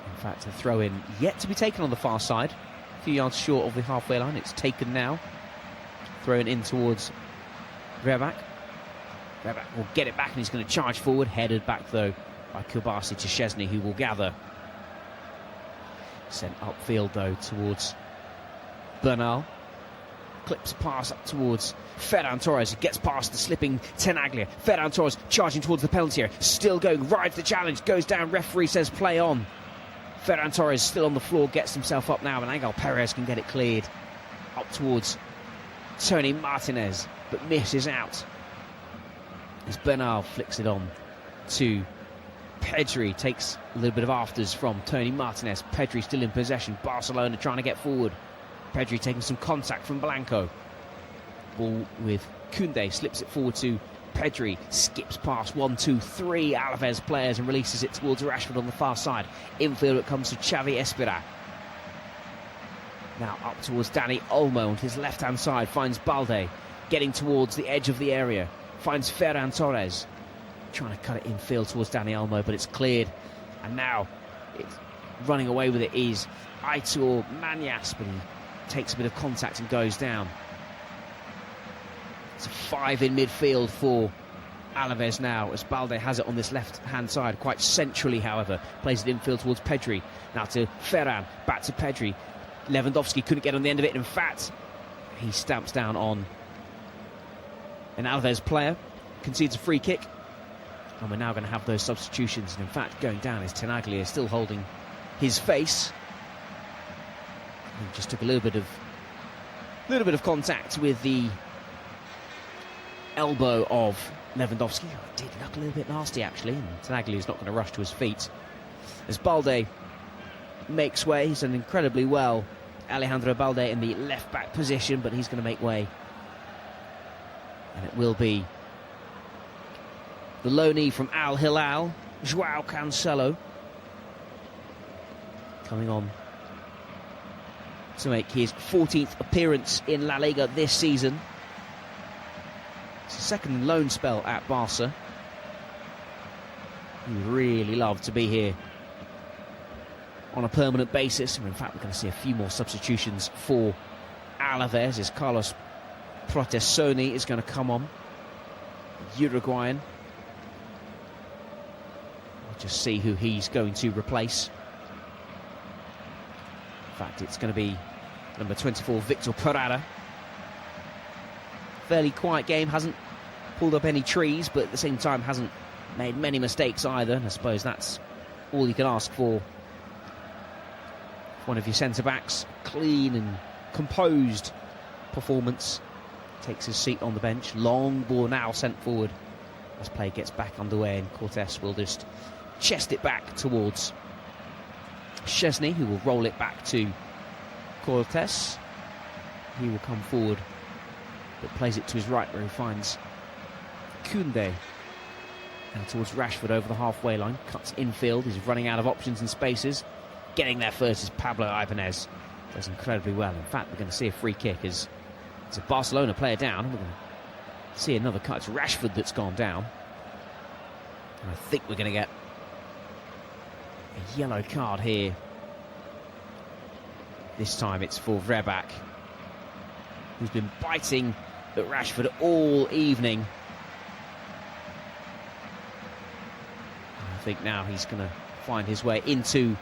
In fact, a throw-in yet to be taken on the far side. A few yards short of the halfway line. It's taken now. Thrown in towards Rebac. Rebac will get it back and he's going to charge forward. Headed back, though, by Kubasi to Szczesny, who will gather. Sent upfield, though, towards Bernal. Clips pass up towards Ferran Torres. He gets past the slipping Tenaglia. Ferran Torres charging towards the penalty area. Still going, rides the challenge, goes down. Referee says play on. Ferran Torres still on the floor, gets himself up now, and Angel Perez can get it cleared. Up towards Tony Martinez, but misses out. As Bernal flicks it on to Pedri, takes a little bit of afters from Tony Martinez. Pedri still in possession. Barcelona trying to get forward. Pedri taking some contact from Blanco. Ball with Koundé, slips it forward to Pedri, skips past 1, 2, 3 Alaves players and releases it towards Rashford on the far side. Infield it comes to Xavi Espera. Now up towards Dani Olmo on his left-hand side, finds Balde, getting towards the edge of the area, finds Ferran Torres, trying to cut it infield towards Dani Olmo, but it's cleared. And now it's running away with it is Aitor Manias, but he takes a bit of contact and goes down. It's a 5 in midfield for Alaves now, as Balde has it on this left-hand side, quite centrally, however. Plays it infield towards Pedri. Now to Ferran, back to Pedri. Lewandowski couldn't get on the end of it. In fact, he stamps down on an Alaves player, concedes a free kick, and we're now going to have those substitutions. And in fact, going down is Tenaglia, still holding his face. He just took a little bit of contact with the elbow of Lewandowski. It did look a little bit nasty, actually, and Tenaglia is not going to rush to his feet. As Balde makes way, he's done incredibly well. Alejandro Balde in the left-back position, but he's going to make way. And it will be the loanee from Al Hilal, Joao Cancelo, coming on to make his 14th appearance in La Liga this season. It's a second loan spell at Barca. He would really love to be here on a permanent basis. And in fact, we're going to see a few more substitutions for Alaves, as Carlos Protesoni is going to come on, Uruguayan. We'll just see who he's going to replace. In fact, it's going to be number 24, Victor Parada. Fairly quiet game, hasn't pulled up any trees, but at the same time hasn't made many mistakes either. And I suppose that's all you can ask for one of your centre-backs. Clean and composed performance. Takes his seat on the bench. Long ball now sent forward as play gets back underway, and Cortés will just chest it back towards Szczesny, who will roll it back to Cortés. he will come forward, but plays it to his right where he finds Koundé. Now towards Rashford over the halfway line, cuts infield, he's running out of options and spaces. Getting there first is Pablo Ibanez. Does incredibly well. In fact, we're going to see a free kick as it's a Barcelona player down. We're going to see another cut. It's Rashford that's gone down. And I think we're going to get a yellow card here. This time it's for Reback, who's been biting at Rashford all evening. I think now he's going to find his way into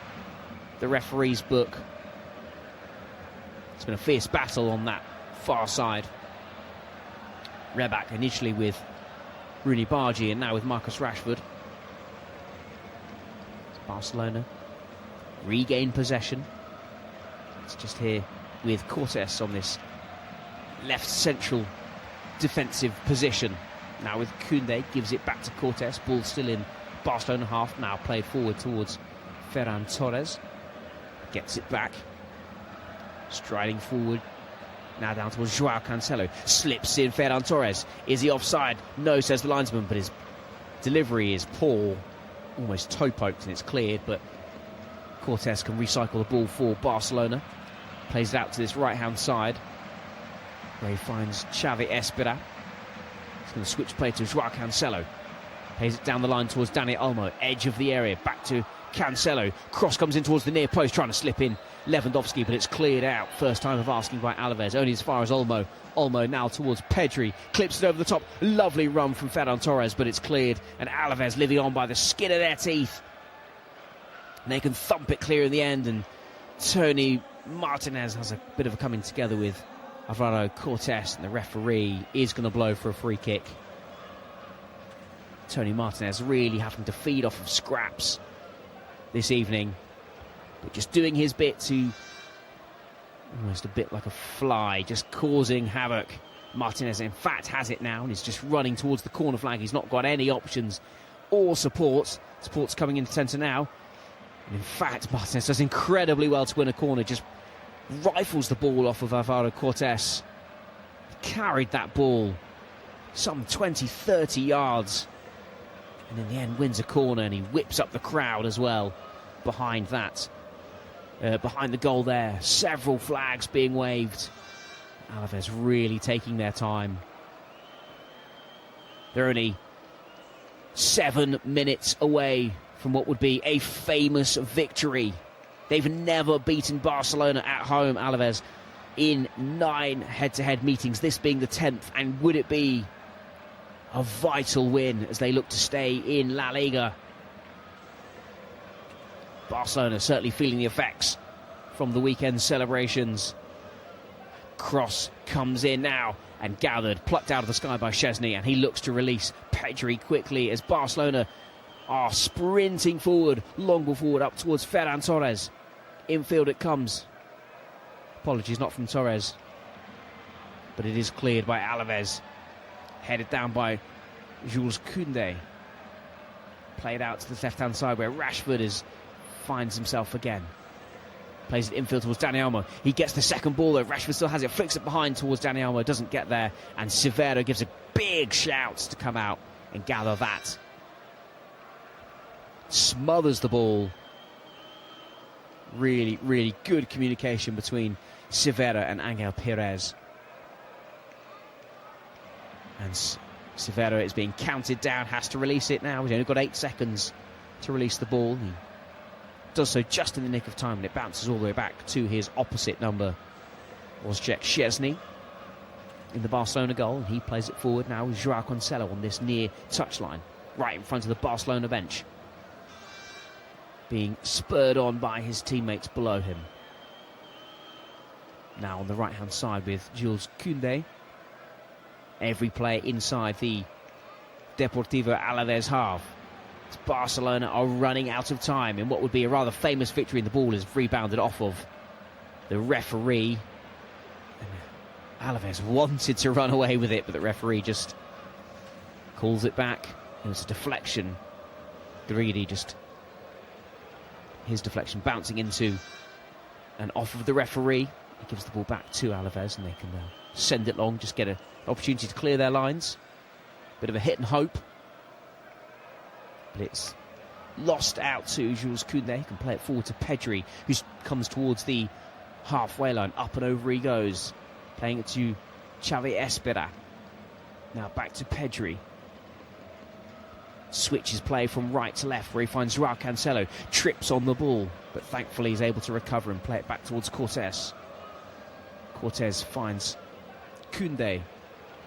the referee's book. It's been a fierce battle on that far side. Reback initially with Rooney Bargi and now with Marcus Rashford. Barcelona regain possession. It's just here with Cortés on this left central defensive position. Now with Koundé, gives it back to Cortés. Ball still in Barcelona half, now played forward towards Ferran Torres. Gets it back. Striding forward. Now down towards Joao Cancelo. Slips in Ferran Torres. Is he offside? No, says the linesman, but his delivery is poor. Almost toe poked and it's cleared, but Cortés can recycle the ball for Barcelona. Plays it out to this right-hand side, where he finds Xavi Espera. He's going to switch play to Joao Cancelo. Plays it down the line towards Dani Olmo. Edge of the area. Back to Cancelo. Cross comes in towards the near post, trying to slip in Lewandowski, but it's cleared out. First time of asking by Alaves, only as far as Olmo. Olmo now towards Pedri. Clips it over the top. Lovely run from Ferran Torres, but it's cleared. And Alaves living on by the skin of their teeth. And they can thump it clear in the end. And Tony Martinez has a bit of a coming together with Alvaro Cortés, and the referee is going to blow for a free kick. Tony Martinez really having to feed off of scraps this evening, but just doing his bit to almost a bit like a fly, just causing havoc. Martinez in fact has it now and is just running towards the corner flag. He's not got any options or support. Support's coming into centre now, and in fact Martinez does incredibly well to win a corner, just rifles the ball off of Alvaro Cortés. Carried that ball some 20-30 yards, and in the end wins a corner, and he whips up the crowd as well behind that, behind the goal there. Several flags being waved. Alaves really taking their time. They're only 7 minutes away from what would be a famous victory. They've never beaten Barcelona at home, Alaves, in 9 head-to-head meetings, this being the 10th, and would it be a vital win as they look to stay in La Liga? Barcelona certainly feeling the effects from the weekend celebrations. Cross comes in now and gathered, plucked out of the sky by Szczesny, and he looks to release Pedri quickly as Barcelona are sprinting forward, long ball forward up towards Ferran Torres. Infield it comes. Apologies, not from Torres, but it is cleared by Alaves. Headed down by Jules Koundé. Played out to the left-hand side where Rashford finds himself again. Plays it infield towards Dani Olmo. He gets the second ball though. Rashford still has it. Flicks it behind towards Dani Olmo. Doesn't get there. And Severo gives a big shout to come out and gather that. Smothers the ball. Really, really good communication between Severo and Angel Perez. And Severo is being counted down. Has to release it now. He's only got 8 seconds to release the ball. He does so just in the nick of time, and it bounces all the way back to his opposite number, Wojciech Szczesny, in the Barcelona goal, and he plays it forward now with Joao Cancelo on this near touchline, right in front of the Barcelona bench, being spurred on by his teammates below him. Now on the right-hand side with Jules Koundé. Every play inside the Deportivo Alaves half. Barcelona are running out of time in what would be a rather famous victory, and the ball is rebounded off of the referee. Alaves wanted to run away with it, but the referee just calls it back. It was a deflection. Greedy, just his deflection bouncing into and off of the referee. He gives the ball back to Alaves, and they can send it long, just get an opportunity to clear their lines. Bit of a hit and hope. But it's lost out to Jules Koundé. He can play it forward to Pedri, who comes towards the halfway line. Up and over he goes. Playing it to Xavi Espera. Now back to Pedri. Switches play from right to left, where he finds Joao Cancelo. Trips on the ball, but thankfully he's able to recover and play it back towards Cortés. Cortés finds Koundé.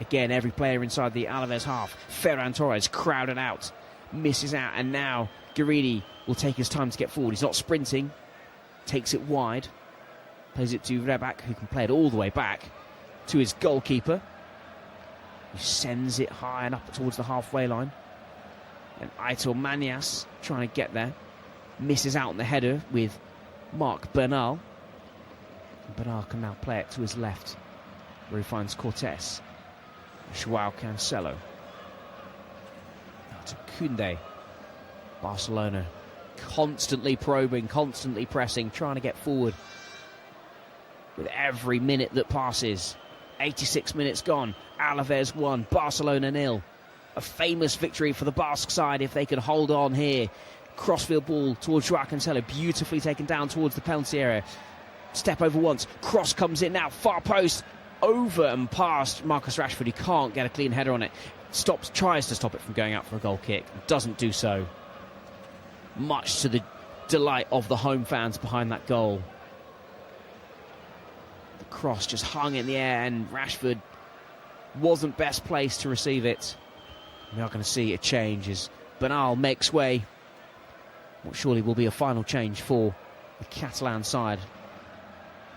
Again, every player inside the Alaves half. Ferran Torres crowded out. Misses out, and now Guerini will take his time to get forward. He's not sprinting. Takes it wide. Plays it to Rebac, who can play it all the way back to his goalkeeper, who sends it high and up towards the halfway line. And Aitor Manias trying to get there. Misses out on the header with Marc Bernal. And Bernal can now play it to his left, where he finds Cortés. Joao Cancelo. Now to Koundé. Barcelona constantly probing, constantly pressing, trying to get forward with every minute that passes. 86 minutes gone. Alaves 1, Barcelona 0. A famous victory for the Basque side if they could hold on here. Crossfield ball towards Joao Cancelo, beautifully taken down towards the penalty area. Step over once, cross comes in now, far post, over and past Marcus Rashford. He can't get a clean header on it. Tries to stop it from going out for a goal kick, doesn't do so. Much to the delight of the home fans behind that goal. The cross just hung in the air, and Rashford wasn't best placed to receive it. We are going to see a change as Bernal makes way. What surely will be a final change for the Catalan side.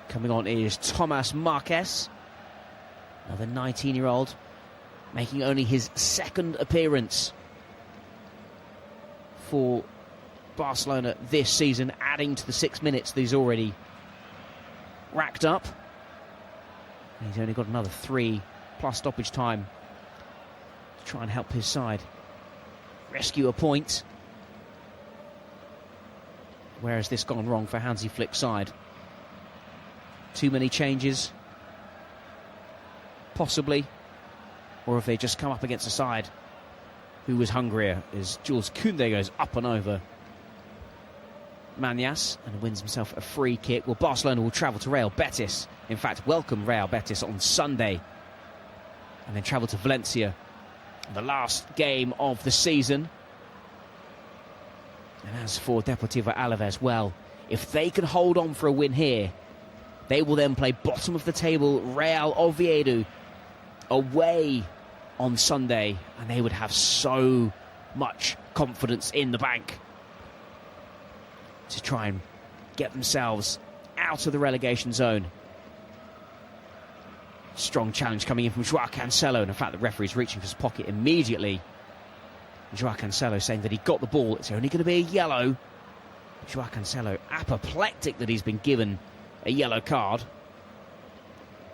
Coming on is Thomas Marquez, another 19-year-old, making only his second appearance for Barcelona this season, adding to the 6 minutes that he's already racked up. He's only got another 3 plus stoppage time to try and help his side rescue a point. Where has this gone wrong for Hansi Flick's side? Too many changes? Possibly. Or have they just come up against a side who was hungrier, as Jules Koundé goes up and over Manias and wins himself a free kick. Well, Barcelona will travel to Real Betis. In fact, welcome Real Betis on Sunday. And then travel to Valencia, the last game of the season. And as for Deportivo Alaves, well, if they can hold on for a win here, they will then play bottom of the table Real Oviedo away on Sunday, and they would have so much confidence in the bank to try and get themselves out of the relegation zone. Strong challenge coming in from Joao Cancelo, and in fact the referee's reaching for his pocket immediately. Joao Cancelo saying that he got the ball, it's only going to be a yellow. Joao Cancelo apoplectic that he's been given a yellow card.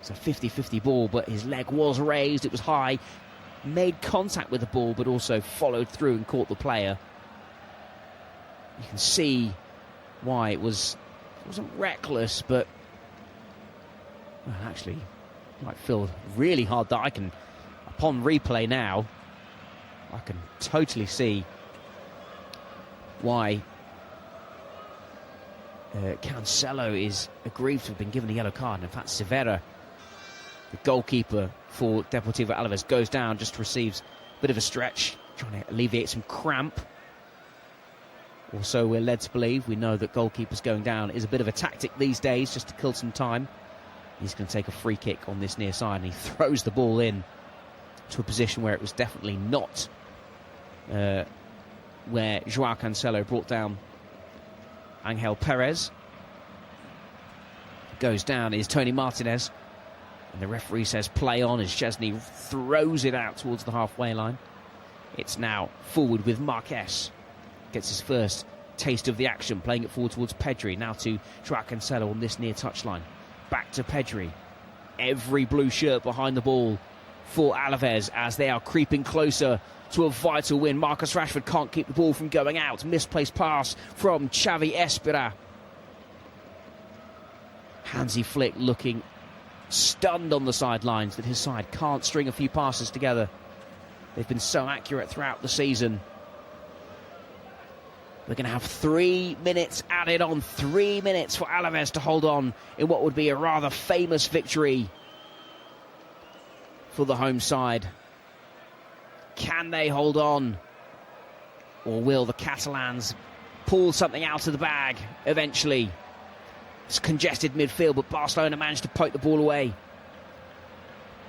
It's a 50-50 ball, but his leg was raised, it was high, made contact with the ball, but also followed through and caught the player. You can see why it wasn't reckless, but well, actually it might feel really hard that I can, upon replay now, I can totally see why Cancelo is aggrieved to have been given a yellow card. And in fact, Severa, the goalkeeper for Deportivo Alaves, goes down, just receives a bit of a stretch, trying to alleviate some cramp. Also, we're led to believe, we know that goalkeepers going down is a bit of a tactic these days, just to kill some time. He's going to take a free kick on this near side, and he throws the ball in to a position where it was definitely not where Joao Cancelo brought down Angel Perez. Goes down is Tony Martinez, and the referee says play on as Chesney throws it out towards the halfway line. It's now forward with Marquez. Gets his first taste of the action, playing it forward towards Pedri. Now to Joao Cancelo on this near touchline. Back to Pedri. Every blue shirt behind the ball for Alaves as they are creeping closer to a vital win. Marcus Rashford can't keep the ball from going out. Misplaced pass from Xavi Espera. Hansi Flick looking stunned on the sidelines that his side can't string a few passes together. They've been so accurate throughout the season. We're going to have 3 minutes added on, 3 minutes for Alaves to hold on in what would be a rather famous victory for the home side. Can they hold on? Or will the Catalans pull something out of the bag eventually? It's congested midfield, but Barcelona managed to poke the ball away.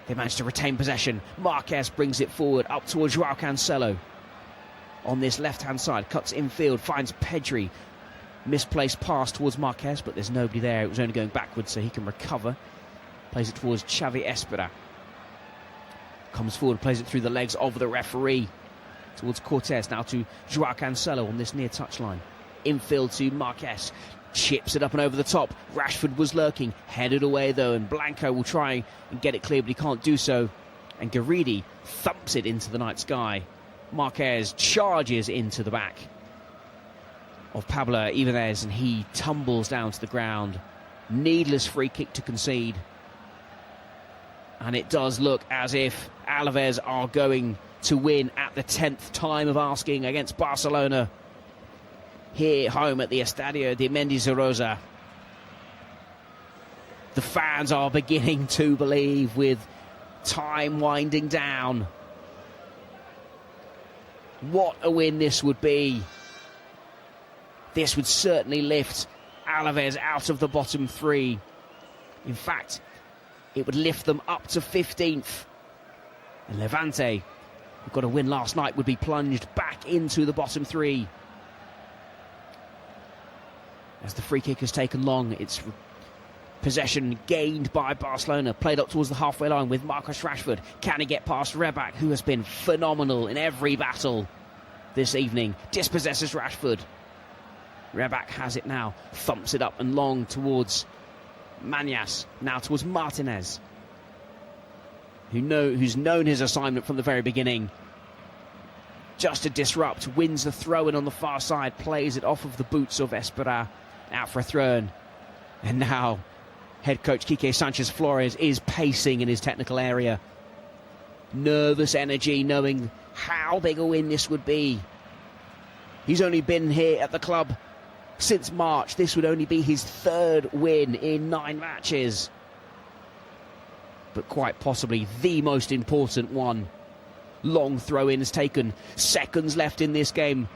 They managed to retain possession. Marquez brings it forward up towards Joao Cancelo. On this left-hand side, cuts infield, finds Pedri. Misplaced pass towards Marquez, but there's nobody there. It was only going backwards, so he can recover. Plays it towards Xavi Espera. Comes forward, plays it through the legs of the referee. Towards Cortés, now to Joao Cancelo on this near touchline. Infield to Marquez. Chips it up and over the top. Rashford was lurking. Headed away, though, and Blanco will try and get it clear, but he can't do so. And Garidi thumps it into the night sky. Marquez charges into the back of Pablo Ibanez, and he tumbles down to the ground. Needless free kick to concede. And it does look as if Alaves are going to win at the 10th time of asking against Barcelona here home at the Estadio de Mendizorroza. The fans are beginning to believe with time winding down. What a win this would be. This would certainly lift Alaves out of the bottom 3. In fact, it would lift them up to 15th. And Levante, who got a win last night, would be plunged back into the bottom 3. As the free kick has taken long, it's possession gained by Barcelona, played up towards the halfway line with Marcus Rashford. Can he get past Reback, who has been phenomenal in every battle this evening? Dispossesses Rashford. Reback has it now, thumps it up and long towards Manias, now towards Martinez, who's known his assignment from the very beginning. Just to disrupt, wins the throw-in on the far side, plays it off of the boots of Espera, out for a throw-in. And now head coach Quique Sanchez-Flores is pacing in his technical area. Nervous energy, knowing how big a win this would be. He's only been here at the club since March. This would only be his 3rd win in 9 matches. But quite possibly the most important one. Long throw-ins taken. Seconds left in this game.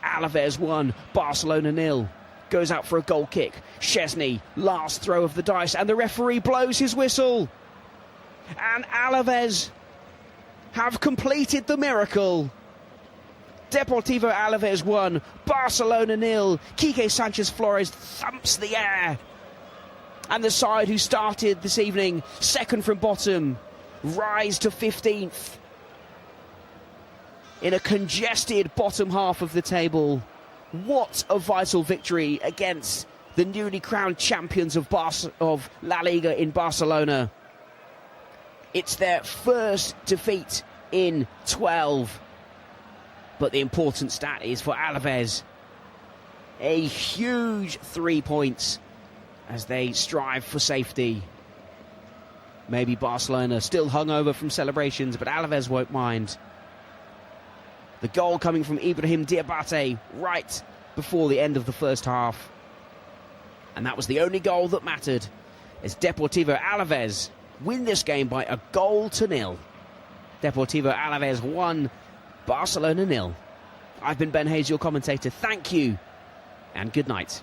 Alaves 1, Barcelona 0. Goes out for a goal kick. Szczesny, last throw of the dice, and the referee blows his whistle. And Alaves have completed the miracle. Deportivo Alaves 1, Barcelona 0. Quique Sanchez-Flores thumps the air. And the side who started this evening, 2nd from bottom, rise to 15th. In a congested bottom half of the table. What a vital victory against the newly crowned champions of La Liga in Barcelona. It's their first defeat in 12. But the important stat is for Alaves, a huge 3 points as they strive for safety. Maybe Barcelona still hungover from celebrations, but Alaves won't mind. The goal coming from Ibrahim Diabate right before the end of the first half. And that was the only goal that mattered, as Deportivo Alaves win this game by a goal to 0. Deportivo Alaves 1, Barcelona 0. I've been Ben Hayes, your commentator. Thank you, and good night.